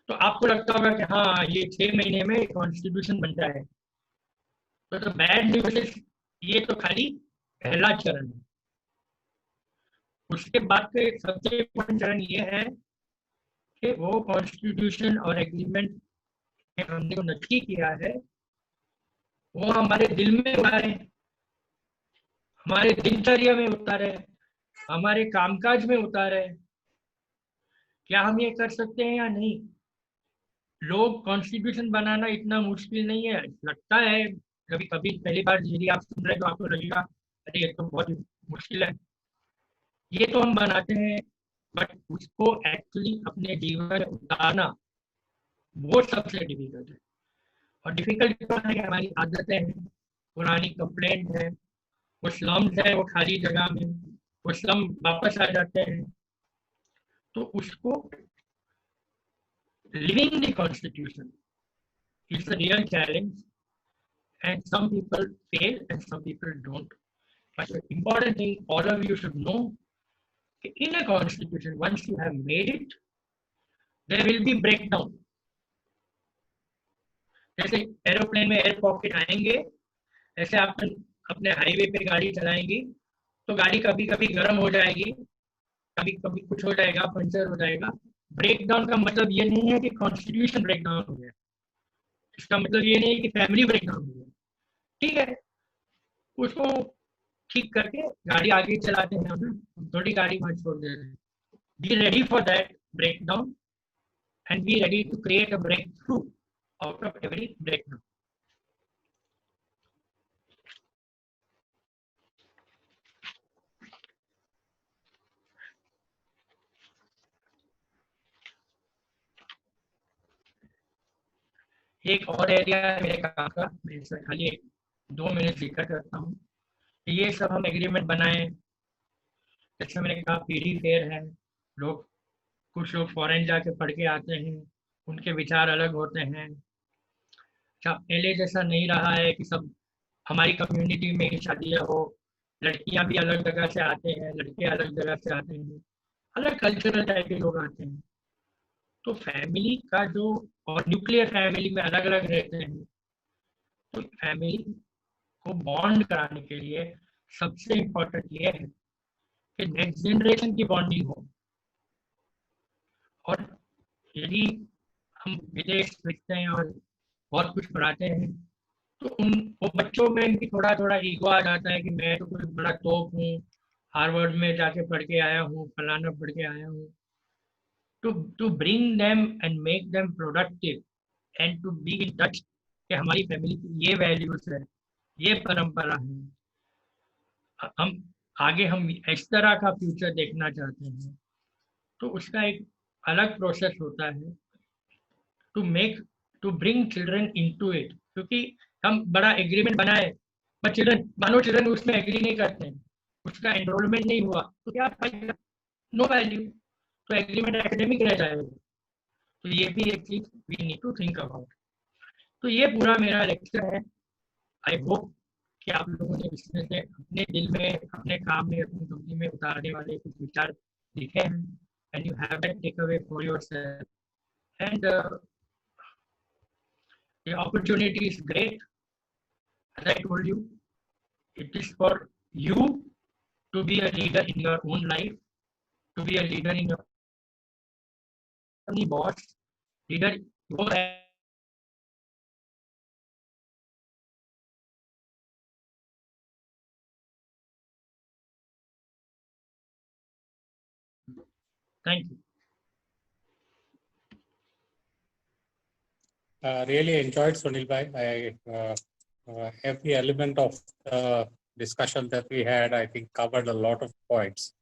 तो आपको लगता होगा कि हाँ ये 6 महीने में कॉन्स्टिट्यूशन बन जाए. तो बैड न्यूज़ इज ये तो खाली पहला चरण है. उसके बाद के सबसे इम्पोर्टेंट चरण ये है कि वो कॉन्स्टिट्यूशन और एग्रीमेंट हमने जो नक्की किया है वो हमारे दिल में उतारे, हमारे दिनचर्या में उतारे, हमारे कामकाज में उतारे. क्या हम ये कर सकते हैं या नहीं? लोग कॉन्स्टिट्यूशन बनाना इतना मुश्किल नहीं है लगता है. कभी कभी पहली बार यदि आप सुन रहे तो आपको लगेगा अरे ये तो बहुत मुश्किल है. ये तो हम बनाते हैं, बट उसको एक्चुअली अपने जीवन में उतारना वो सबसे डिफिकल्ट है. और डिफिकल्ट क्या है कि हमारी आदतें हैं, पुरानी कंप्लेंट है, वो स्लम्स है, वो खाली जगह में वो स्लम वापस आ जाते हैं. तो उसको living the constitution is the real challenge. And some people fail and some people don't. But the important thing all of you should know, in a constitution, once you have made it, there will be breakdown. जैसे aeroplane में air pocket आएंगे, ऐसे आप अपने highway पे गाड़ी चलाएंगी तो गाड़ी कभी कभी गर्म हो जाएगी, कभी कभी कुछ हो जाएगा, पंचर हो जाएगा. ब्रेकडाउन का मतलब ये नहीं है कि कॉन्स्टिट्यूशन ब्रेकडाउन हो गया. इसका मतलब ये नहीं है कि फैमिली ब्रेकडाउन हो गया. ठीक है, उसको ठीक करके गाड़ी आगे चलाते हैं, हम थोड़ी गाड़ी वहां छोड़ दे रहे हैं. Be ready for that breakdown and be ready to create a breakthrough out of every breakdown. एक और एरिया है मेरे काम का, मैं इसमें खाली 2 मिनट जिक्र करता हूँ. ये सब हम एग्रीमेंट बनाए, जैसे मैंने कहा पीढ़ी फेयर है. लोग कुछ लोग फॉरेन जाके पढ़ के आते हैं, उनके विचार अलग होते हैं. अच्छा, पहले जैसा नहीं रहा है कि सब हमारी कम्युनिटी में ही शादियाँ हो. लड़कियां भी अलग जगह से आते हैं, लड़के अलग जगह से आते हैं, अलग कल्चरल टाइप के लोग आते हैं. तो फैमिली का जो, और न्यूक्लियर फैमिली में अलग अलग रहते हैं, तो फैमिली को बॉन्ड कराने के लिए सबसे इम्पोर्टेंट ये है कि नेक्स्ट जनरेशन की बॉन्डिंग हो. और यदि हम विदेश भेजते हैं और बहुत कुछ पढ़ाते हैं तो वो बच्चों में भी थोड़ा थोड़ा ईगो आ जाता है कि मैं तो कोई बड़ा तोप हूँ, हार्वर्ड में जाके पढ़ के आया हूँ, फलाना पढ़ के आया हूँ. to bring them and make them productive and to be in touch कि हमारी फैमिली की ये वैल्यूज है, ये परंपरा है. आगे हम इस तरह का फ्यूचर देखना चाहते हैं, तो उसका एक अलग प्रोसेस होता है to bring children into it. क्योंकि हम बड़ा एग्रीमेंट बनाए, पर चिल्ड्रन उसमें एग्री नहीं करते हैं, उसका एनरोलमेंट नहीं हुआ, तो क्या फायदा? No value. तो एग्रीमेंट एकेडमिक रह जाएगा। तो ये भी एक चीज we need to think about. तो ये पूरा मेरा लेक्चर है। आई होप कि आप लोगों ने इसमें से अपने दिल में, अपने काम में, अपनी कंपनी में उतारने वाले कुछ विचार लिखे हैं, and you have that take away for yourself. And the opportunity is great. As I told you, it is for you to be a leader in your own life, to be a leader in your boss, leader. Go ahead. Thank you.
Really enjoyed, Sunil Bhai. Every element of the discussion that we had, I think, covered a lot of points.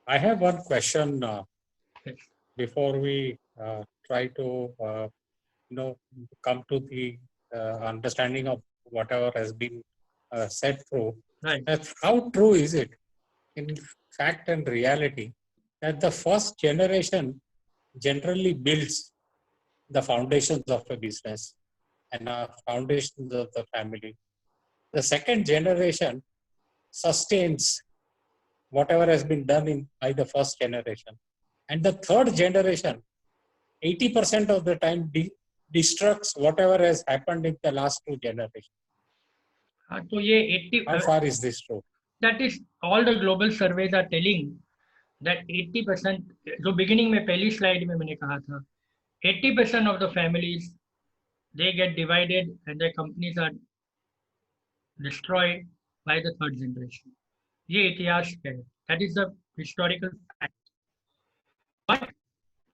I have one question before we try to, come to the understanding of whatever has been said through.
Right.
That how true is it, in fact and reality, that the first generation generally builds the foundations of a business and foundations of the family. The second generation sustains whatever has been done by the first generation. And the third generation, 80% of the time, destructs whatever has happened in the last two generations.
तो ये 80.
How far is this true?
That is, all the global surveys are telling that 80%, जो beginning में पहली slide में मैंने कहा था, 80% of the families, they get divided and their companies are destroyed by the third generation. ये इतिहास है. That is the historical fact. But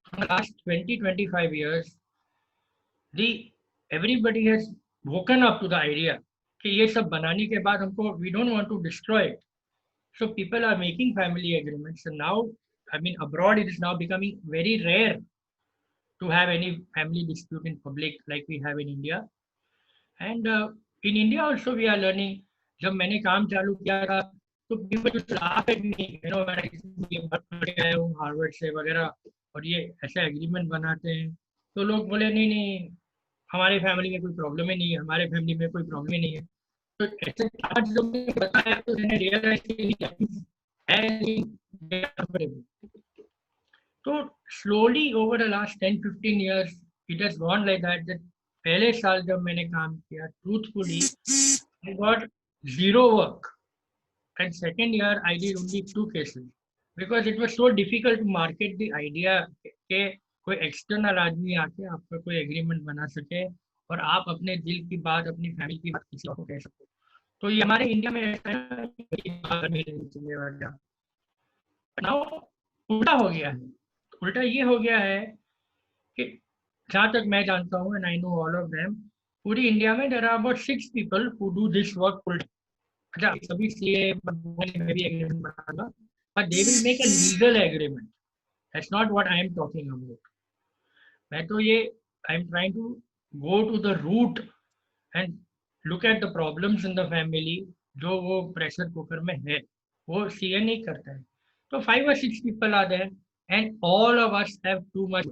for the last 20-25 years, everybody has woken up to the idea कि ये सब बनाने के बाद हमको, we don't want to destroy it. So people are making family agreements. And now, I mean, abroad it is now becoming very rare to have any family dispute in public like we have in India. And in India also we are learning. जब मैंने काम चालू किया था, तो people used to laugh at me, you know, when I गया हूँ Harvard से वगैरह, और ये ऐसा एग्रीमेंट बनाते हैं, तो लोग बोले नहीं नहीं, हमारे फैमिली में कोई प्रॉब्लम ही नहीं है, हमारे फैमिली में कोई प्रॉब्लम ही नहीं है. तो ऐसे आज जब मैंने बताया तो मैंने रियलाइज है. तो slowly over the last 10-15 years it has gone like that. That पहले साल जब मैंने काम किया, truthfully I got 0 work, and second year I did only 2 cases because it was so difficult to market the idea कि कोई external आदमी आके आपका कोई agreement बना सके और आप अपने दिल की बात, अपनी फैमिली की बात किसी और को कह सको. तो ये हमारे इंडिया में ऐसा है. नाउ उल्टा हो गया है. उल्टा ये हो गया है कि जहाँ तक मैं जानता हूँ, and I know all of them, पूरी इंडिया में there are about 6 people who do this work full time. अच्छा, सभी CA में भी एग्रीमेंट बनाऊंगा, but they will make a legal agreement. That's not what I am talking about. मैं तो ये I am trying to go to the root and look at the problems in the family जो वो pressure cooker में है, वो CA नहीं करता है. So 5 or 6 people are there, and all of us have too much.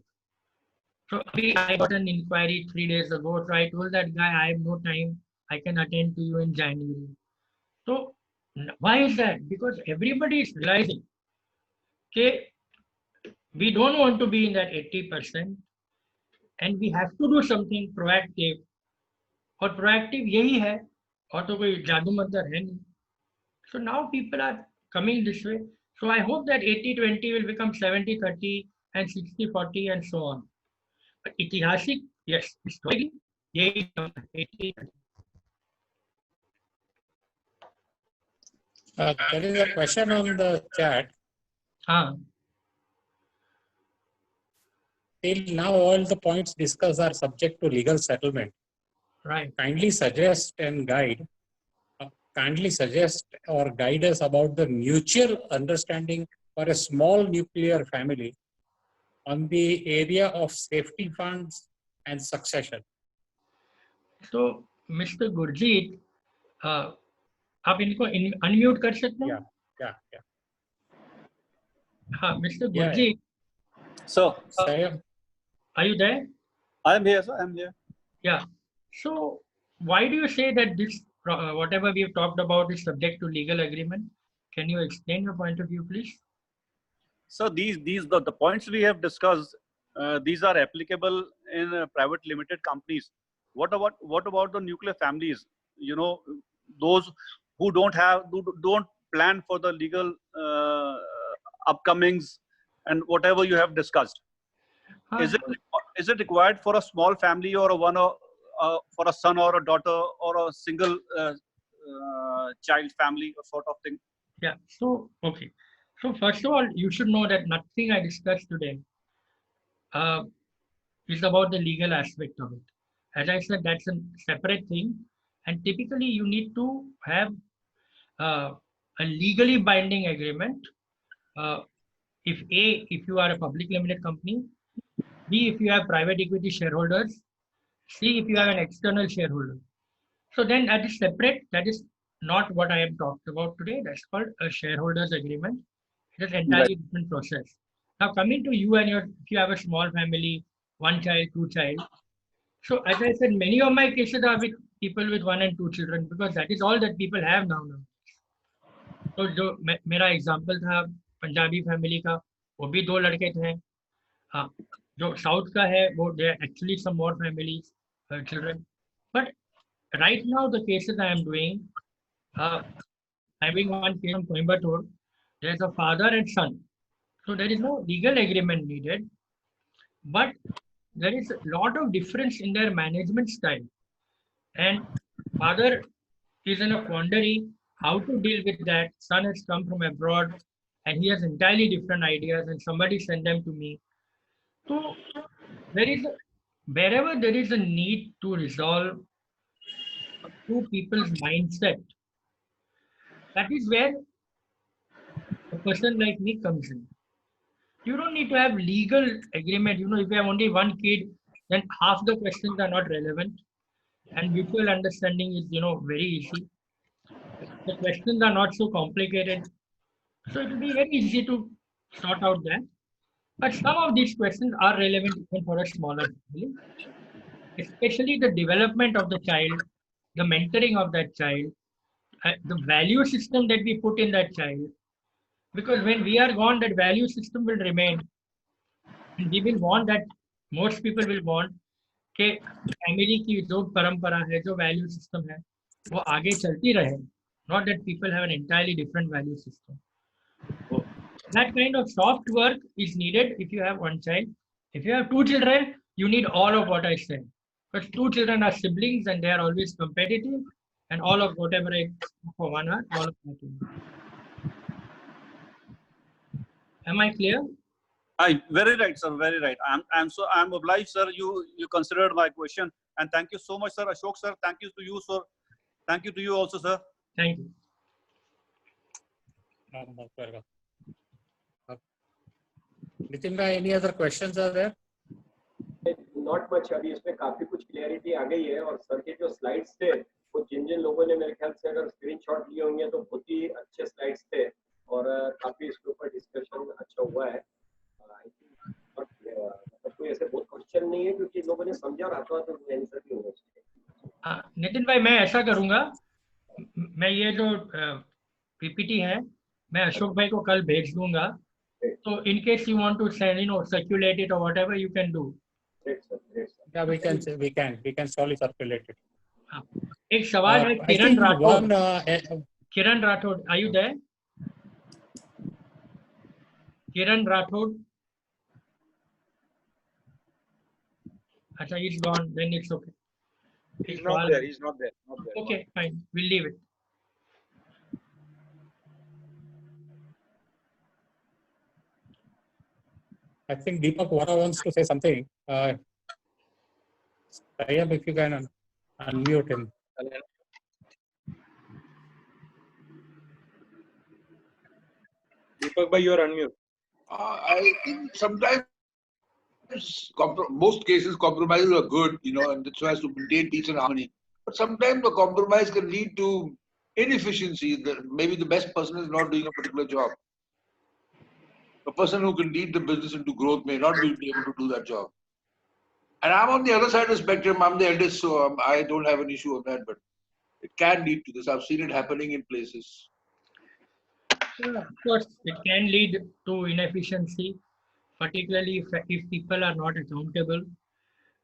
So I got an inquiry 3 days ago. So I told that guy, I have no time. I can attend to you in January. So why is that? Because everybody is realizing that we don't want to be in that 80%, and we have to do something proactive. और proactive यही है, और तो कोई जादू मंतर है नहीं. So now people are coming this way. So I hope that 80-20 will become 70-30 and 60-40 and so on. But ऐतिहासिक, yes, historically, यही 80-20.
There is a question on the chat.
हाँ.
Till now, all the points discussed are subject to legal settlement.
Right.
Kindly suggest and guide kindly suggest or guide us about the mutual understanding for a small nuclear family on the area of safety funds and succession?
So, Mr. Gurjeet, आप इनको unmute कर सकते हैं?
Yeah.
हाँ, Mr.
Yeah.
Gurjeet,
So,
are you there?
I am here, sir. I am here.
Yeah. So, why do you say that this, whatever we have talked about, is subject to legal agreement? Can you explain your point of view, please?
So the points we have discussed, these are applicable in private limited companies. What about the nuclear families? You know, those who don't plan for the legal upcomings and whatever you have discussed. Is it required for a small family or for a son or a daughter or a single child family or sort of thing?
Yeah. So, okay. So, first of all, you should know that nothing I discussed today is about the legal aspect of it. As I said, that's a separate thing. And typically, you need to have a legally binding agreement. If you are a public limited company, B, if you have private equity shareholders, C, if you have an external shareholder. So then that is separate. That is not what I have talked about today. That's called a shareholders agreement. It is entirely different process. Now coming to you and if you have a small family, 1 child, 2 child. So as I said, many of my cases are with people with 1 and 2 children because that is all that people have now. तो जो मेरा example था Punjabi family का, वो भी 2 लड़के थे. हाँ, जो साउथ का है वो they actually some more families children. But right now the cases I am doing, having one case from Coimbatore, there's a father and son. So there is no legal agreement needed, but there is a lot of difference in their management style. And father is in a quandary how to deal with that. Son has come from abroad and he has entirely different ideas and somebody sent them to me. So wherever there is a need to resolve two people's mindset, that is where a person like me comes in. You don't need to have legal agreement. You know, if you have only 1 kid, then half the questions are not relevant. And mutual understanding is, very easy. The questions are not so complicated. So it will be very easy to sort out that. But some of these questions are relevant even for a smaller family. Especially the development of the child, the mentoring of that child, the value system that we put in that child. Because when we are gone, that value system will remain. And we will want that, most people will want कि family की जो परंपरा है, जो value system है, वो आगे चलती रहे. Not that people have an entirely different value system. So that kind of soft work is needed if you have 1 child. If you have 2 children, you need all of what I said. Because 2 children are siblings and they are always competitive. And all of whatever I for 1 hour, all of that. Am I clear?
Very right, sir. Very right. I'm obliged, sir. You considered my question, and thank you so much, sir. Ashok, sir. Thank you to you, sir. Thank you to you also, sir.
Thank you.
Nitin bhai, any other questions are there?
Not much. अभी इसमें काफी कुछ clarity आ गई है और sir के जो slides थे वो जिन लोगों ने मेरे ख्याल से अगर स्क्रीनशॉट लिए होंगे तो बहुत ही अच्छे स्लाइड्स थे और काफी इसके ऊपर डिस्कशन अच्छा हुआ है. कोई ऐसे बहुत क्वेश्चन नहीं है क्योंकि लोगों ने समझा रहा था तो आंसर भी होना चाहिए.
नितिन भाई, मैं ऐसा करूंगा, मैं ये जो पीपीटी है मैं अशोक भाई को कल भेज दूंगा. तो in case you want to send circulate it और whatever you can do.
Yeah, we can slowly circulate it.
एक सवाल है किरण राठौड़. किरण राठौड़, are you there? किरण राठौड़. अच्छा, he's gone. Then it's okay.
He's not there. He's not there.
Okay, fine. We'll leave it.
I think Deepak Vora wants to say something. If you can unmute him.
Deepak bhai, you are unmute.
I think sometimes, most cases, compromises are good, and that's why to maintain peace and harmony. But sometimes the compromise can lead to inefficiency. Maybe the best person is not doing a particular job. A person who can lead the business into growth may not be able to do that job. And I'm on the other side of the spectrum. I'm the eldest, so I don't have an issue on that. But it can lead to this. I've seen it happening in places.
Yeah, of course, it can lead to inefficiency, particularly if people are not accountable.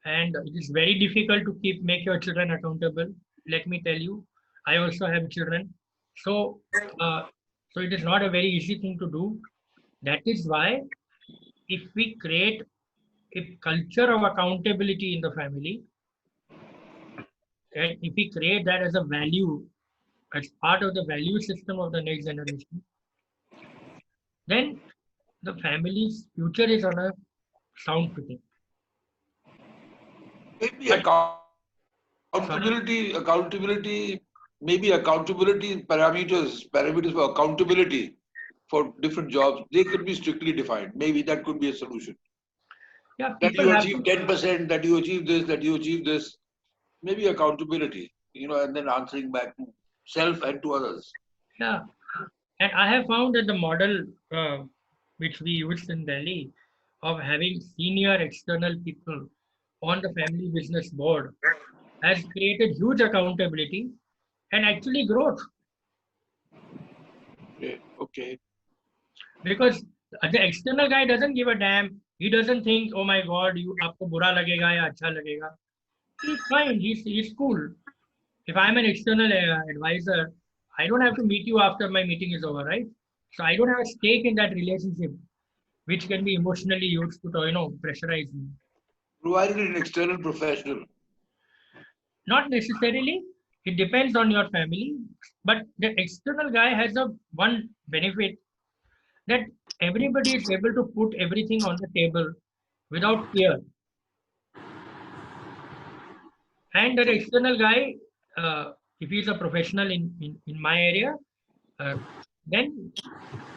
And it is very difficult to make your children accountable. Let me tell you, I also have children. So, so it is not a very easy thing to do. That is why if we create a culture of accountability in the family, and if we create that as a value, as part of the value system of the next generation, then the family's future is on a sound footing.
Maybe accountability, maybe accountability parameters for accountability for different jobs, they could be strictly defined. Maybe that could be a solution.
Yeah,
That
people
you
have
achieve 10%, that you achieve this, that you achieve this. Maybe accountability, and then answering back to self and to others.
Yeah, and I have found that the model which we used in Delhi of having senior external people on the family business board has created huge accountability and actually growth.
Okay.
Because the external guy doesn't give a damn. He doesn't think, oh my God, aapko bura lagega ya acha lagega. He's fine. He's cool. If I'm an external advisor, I don't have to meet you after my meeting is over, right? So I don't have a stake in that relationship, which can be emotionally used to, pressurize me.
Provided an external professional.
Not necessarily. It depends on your family. But the external guy has one benefit that everybody is able to put everything on the table without fear. And that external guy, if he's a professional in my area, then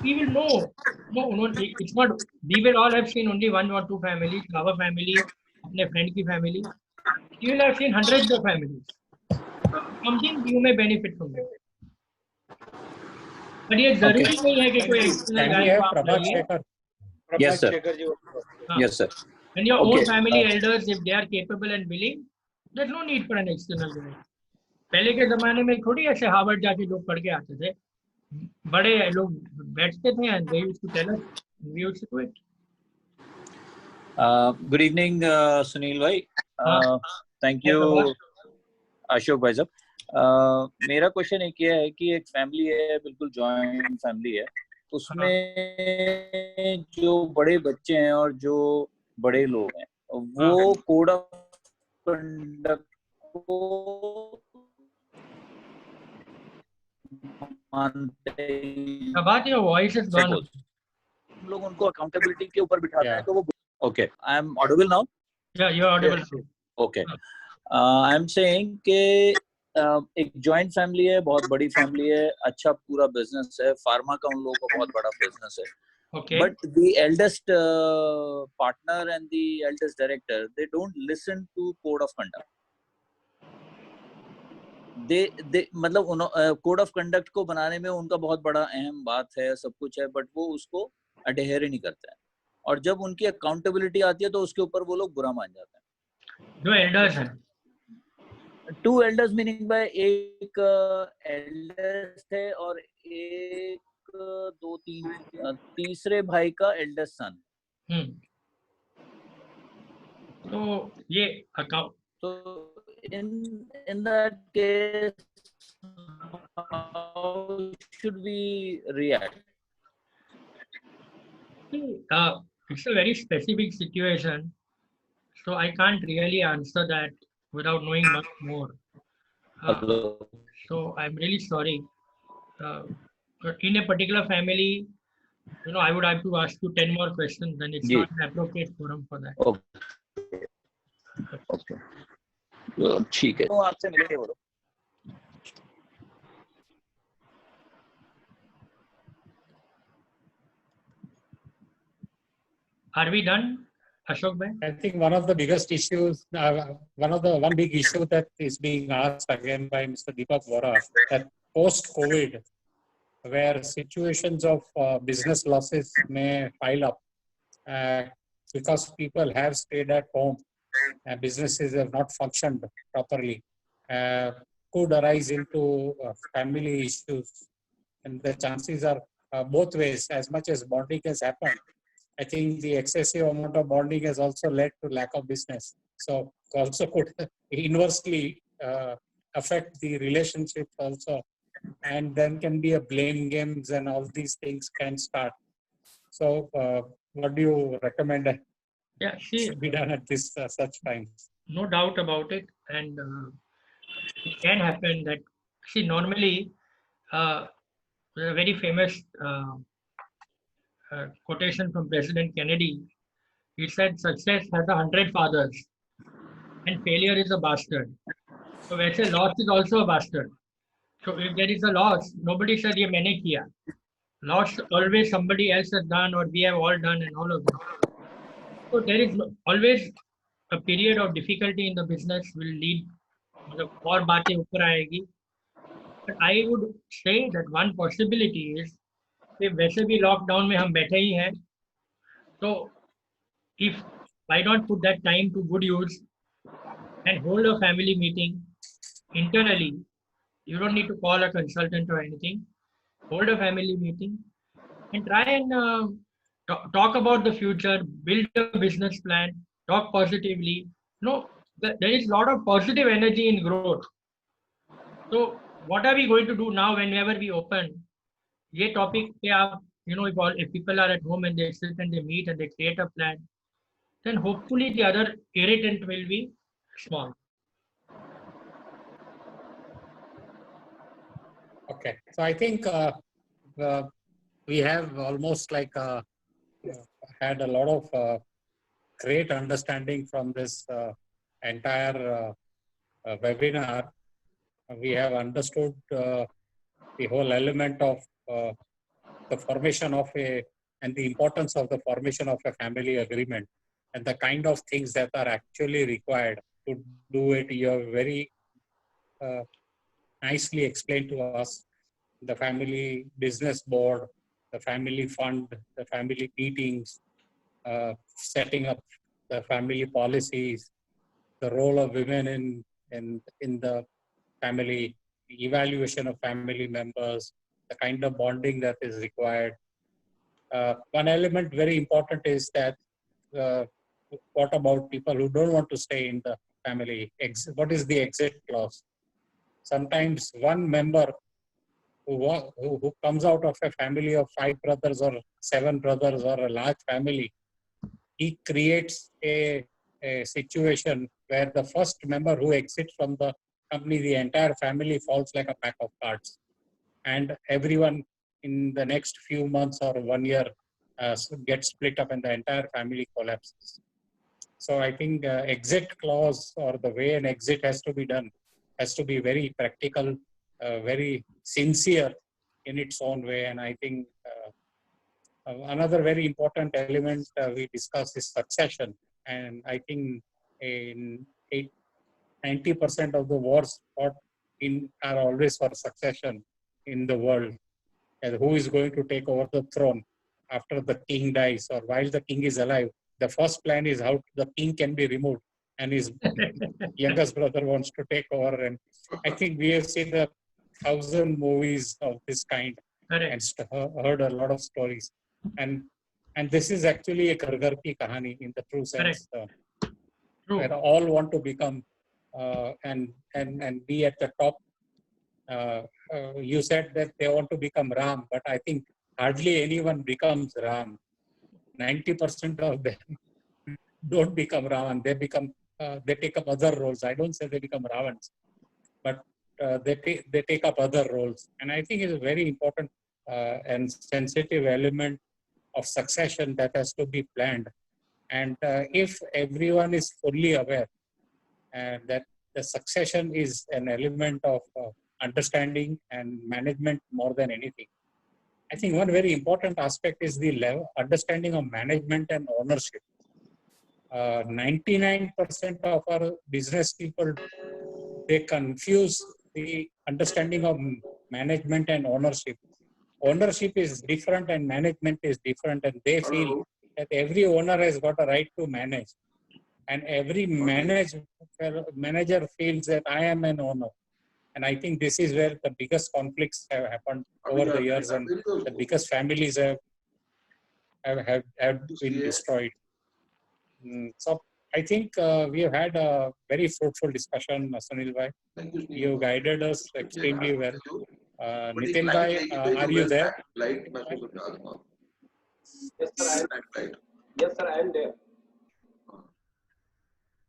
we will know. No, it's not. We will all have seen only one or two families. Our family, अपने friend की family. You will have seen hundreds of families. Something you may benefit from it. But ये जरूरी नहीं है कि कोई external guy को आप लाइए.
Yes, sir. Yes, sir.
And your own family elders, if they are capable and willing, there's no need for an external guy. पहले के जमाने में थोड़ी ऐसे हार्वर्ड जाके लोग पढ़ के आते थे. बड़े लोग बैठते थे and they used to tell us, we used to do it.
Good evening, Sunil bhai. Thank you, Ashok bhai sab. मेरा क्वेश्चन एक ये है कि एक फैमिली है, बिल्कुल जॉइंट फैमिली है, उसमें जो बड़े बच्चे हैं और जो बड़े लोग हैं वो कोड ऑफ कंडक्ट को मानते हैं.
About your voice is gone.
हम लोग उनको अकाउंटेबिलिटी के ऊपर बिठाते हैं तो वो okay. I am audible now.
Yeah, you are audible.
Okay. I am saying कि एक जॉइंट फैमिली है, बहुत बड़ी फैमिली है, अच्छा पूरा बिजनेस है, फार्मा का उन लोगों का बहुत बड़ा बिजनेस है.
Okay.
But the eldest partner and the eldest director, they don't listen to code of conduct. they मतलब कोड ऑफ कंडक्ट को बनाने में उनका बहुत बड़ा अहम बात है, सब कुछ है, बट वो उसको अडेयर ही नहीं करते हैं. और जब उनकी अकाउंटेबिलिटी आती है तो उसके ऊपर वो लोग बुरा मान जाते हैं.
जो एल्डर्स हैं,
2 elders मीनिंग बाय एक एल्डर्स थे और एक 2-3 तीसरे भाई का एल्डेस्ट सन.
तो ये अकाउंट,
तो in that case, how should we react?
it's a very specific situation, so I can't really answer that without knowing much more. So I'm really sorry. In a particular family, I would have to ask you 10 more questions, and it's not an appropriate forum for that.
Okay. ठीक है. तो आपसे मिलेंगे बोलो.
Are we done, Ashok Bhai?
I think one of the biggest issues, one big issue that is being asked again by Mr. Deepak Vora, that post-COVID, where situations of business losses may pile up because people have stayed at home and businesses have not functioned properly, could arise into family issues. And the chances are both ways. As much as bonding has happened, I think the excessive amount of bonding has also led to lack of business. So also could inversely affect the relationship also. And then can be a blame games and all these things can start. So what do you recommend
Yeah, see,
should be done at this such times?
no doubt about it. And it can happen that, see, normally, there's a very famous quotation from President Kennedy. He said, success has 100 fathers and failure is a bastard. So वैसे loss is also a bastard. So if there is a loss, nobody said ये मैंने किया. Loss always somebody else has done or we have all done and all of that. So there is always a period of difficulty in the business will lead, मतलब और बातें ऊपर आएगी. But I would say that one possibility is कि वैसे भी lockdown में हम बैठे ही हैं, तो if why not put that time to good use and hold a family meeting internally. You don't need to call a consultant or anything. Hold a family meeting and try and talk about the future, build a business plan, talk positively. No, there is a lot of positive energy in growth. So what are we going to do now whenever we open? ये topic पे आप, if people are at home and they sit and they meet and they create a plan, then hopefully the other irritant will be small.
Okay, so I think we have almost like had a lot of great understanding from this entire webinar. We have understood the whole element of the formation of and the importance of the formation of a family agreement and the kind of things that are actually required to do it. You have very nicely explained to us the family business board, the family fund, the family meetings, setting up the family policies, the role of women in the family, evaluation of family members, the kind of bonding that is required. One element very important is that what about people who don't want to stay in the family? What is the exit clause? Sometimes one member who comes out of a family of 5 brothers or 7 brothers or a large family, he creates a situation where the first member who exits from the company, the entire family falls like a pack of cards. And everyone in the next few months or 1 year gets split up and the entire family collapses. So I think exit clause or the way an exit has to be done has to be very practical, very sincere in its own way. And I think another very important element we discussed is succession. And I think in 90% of the wars fought are always for succession in the world. And who is going to take over the throne after the king dies or while the king is alive? The first plan is how the king can be removed and his youngest brother wants to take over. And I think we have seen 1,000 movies of this kind and heard a lot of stories. And this is actually a Ghar Ghar Ki Kahani in the true sense. Where all want to become and be at the top. You said that they want to become Ram, but I think hardly anyone becomes Ram. 90% of them don't become Ram. They become they take up other roles. I don't say they become Ravans, but they take up other roles. And I think it's a very important and sensitive element of succession that has to be planned. And if everyone is fully aware that the succession is an element of understanding and management more than anything, I think one very important aspect is the level understanding of management and ownership. 99% of our business people, they confuse the understanding of management and ownership. Ownership is different and management is different, and they feel that every owner has got a right to manage, and every manager feels that I am an owner. And I think this is where the biggest conflicts have happened over the years, and the biggest families have been destroyed. So I think we have had a very fruitful discussion, Sunil Bhai. You guided us extremely well. Nitin Bhai, are you there?
Yes, sir, I am there.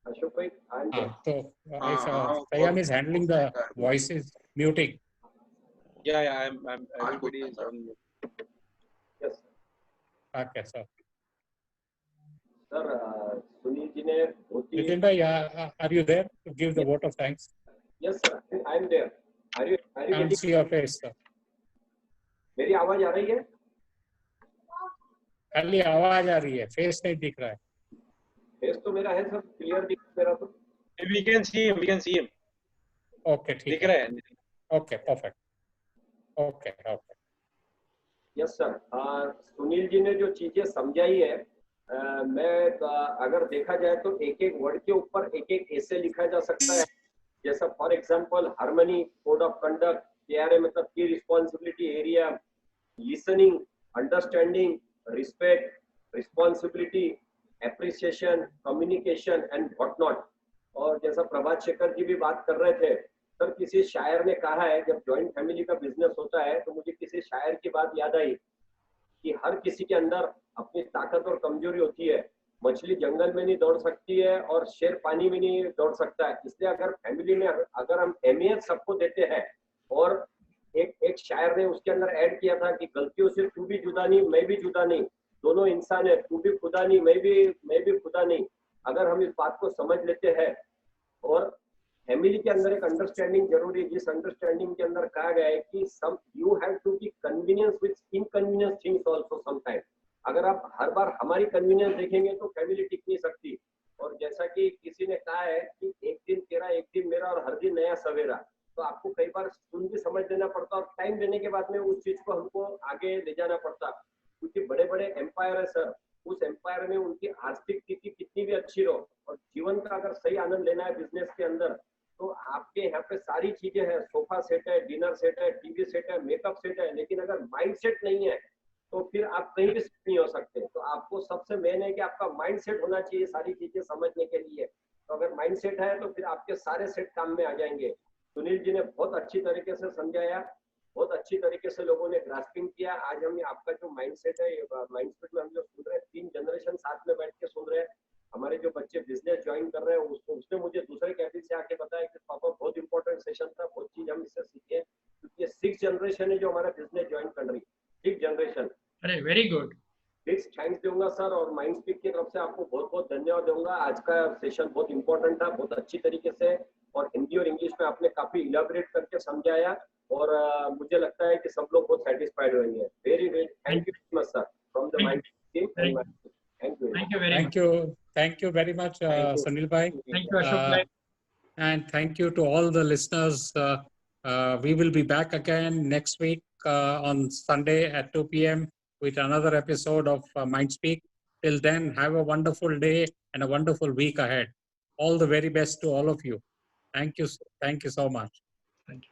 Ashok bhai, I am there.
So if Tayyam is handling the voices, muting.
Yeah, I'm everybody is on.
Yes, sir.
Okay, sir.
Sir, Sunil ji ne बहुत ही.
Nitin Bhai, are you there to give the vote of thanks?
Yes, sir, I am there. Are you
Can't
getting?
see your face, sir.
मेरी आवाज आ रही है?
खाली आवाज आ रही है, face नहीं दिख रहा है.
फेस तो मेरा है सर, क्लियर दिख मेरा तो.
We can see him.
Okay, ठीक
दिख
है.
रहा है.
Okay, perfect. Okay.
Yes sir, Sunil ji ने जो चीजें समझाई है, मैं अगर देखा जाए तो एक एक वर्ड के ऊपर एक एक ऐसे लिखा जा सकता है. जैसा for example harmony, code of conduct, KRA मतलब की responsibility area, listening, understanding, respect, responsibility, appreciation, communication and what not. और जैसा प्रभात शेखर जी भी बात कर रहे थे, सर किसी शायर ने कहा है जब जॉइंट फैमिली का बिजनेस होता है तो मुझे किसी शायर की बात याद आई कि हर किसी के अंदर अपनी ताकत और कमजोरी होती है. मछली जंगल में नहीं दौड़ सकती है और शेर पानी में नहीं दौड़ सकता है. इसलिए अगर फैमिली में अगर हम अहमियत सबको देते हैं, और एक शायर ने उसके अंदर ऐड किया था कि गलतियों से तू भी जुदा नहीं, मैं भी जुदा नहीं, दोनों इंसान है, तू भी खुदा नहीं, मैं भी खुदा नहीं. अगर हम इस बात को समझ लेते हैं, और फैमिली के अंदर एक अंडरस्टैंडिंग जरूरी है, जिस अंडरस्टैंडिंग के अंदर कहा गया है कि some you have to be convenience with inconvenience things also sometime. अगर आप हर बार हमारी कन्वीनियंस देखेंगे तो फैमिली टिक नहीं सकती. और जैसा कि किसी ने कहा है कि एक दिन तेरा एक दिन मेरा और हर दिन नया सवेरा, तो आपको कई बार सुन भी समझ लेना पड़ता और टाइम देने के बाद में उस चीज को हमको आगे ले जाना पड़ता. क्योंकि बड़े बड़े एम्पायर है सर, उस एम्पायर में उनकी आर्थिक स्थिति कितनी भी अच्छी रहो, और जीवन का अगर सही आनंद लेना है बिजनेस के अंदर, तो आपके यहाँ पे सारी चीजें हैं, सोफा सेट है, डिनर सेट है, टीवी सेट है, मेकअप सेट है, लेकिन अगर माइंड सेट नहीं है तो फिर आप कहीं भी सेट नहीं हो सकते. तो आपको सबसे मेन है कि आपका माइंड सेट होना चाहिए सारी चीजें समझने के लिए. तो अगर माइंड सेट है तो फिर आपके सारे सेट काम में आ जाएंगे. सुनील जी ने बहुत अच्छी तरीके से समझाया, बहुत अच्छी तरीके से लोगों ने ग्रास्पिंग किया. आज हम आपका जो माइंड सेट है, माइंड सेट में हम जो सुन रहे हैं, 3 जनरेशन साथ में बैठ के सुन रहे हैं. हमारे जो बच्चे बिजनेस ज्वाइन कर रहे हैं, उसने मुझे दूसरे कैबिन से आके बताया कि पापा बहुत इंपॉर्टेंट सेशन था, बहुत चीज हम इससे सीखे. क्योंकि ये 6th जनरेशन है जो हमारा बिजनेस ज्वाइन कर रही है, 6th जनरेशन.
अरे वेरी गुड.
बिग थैंक्स दूंगा सर, और माइंड स्पीक की तरफ से आपको बहुत बहुत धन्यवाद दूंगा. आज का सेशन बहुत इंपॉर्टेंट था, बहुत अच्छी तरीके से, और हिंदी और इंग्लिश में आपने काफी इलाबोरेट करके समझाया, और मुझे लगता है कि सब लोग बहुत सेटिस्फाइड होंगे. Very very thank you much sir from the mind team. Thank you.
Thank you very much, Sunil Bhai.
Thank you, Ashok bhai.
And thank you to all the listeners. We will be back again next week on Sunday at 2 p.m. with another episode of Mindspeak. Till then, have a wonderful day and a wonderful week ahead. All the very best to all of you. Thank you so much.
Thank you.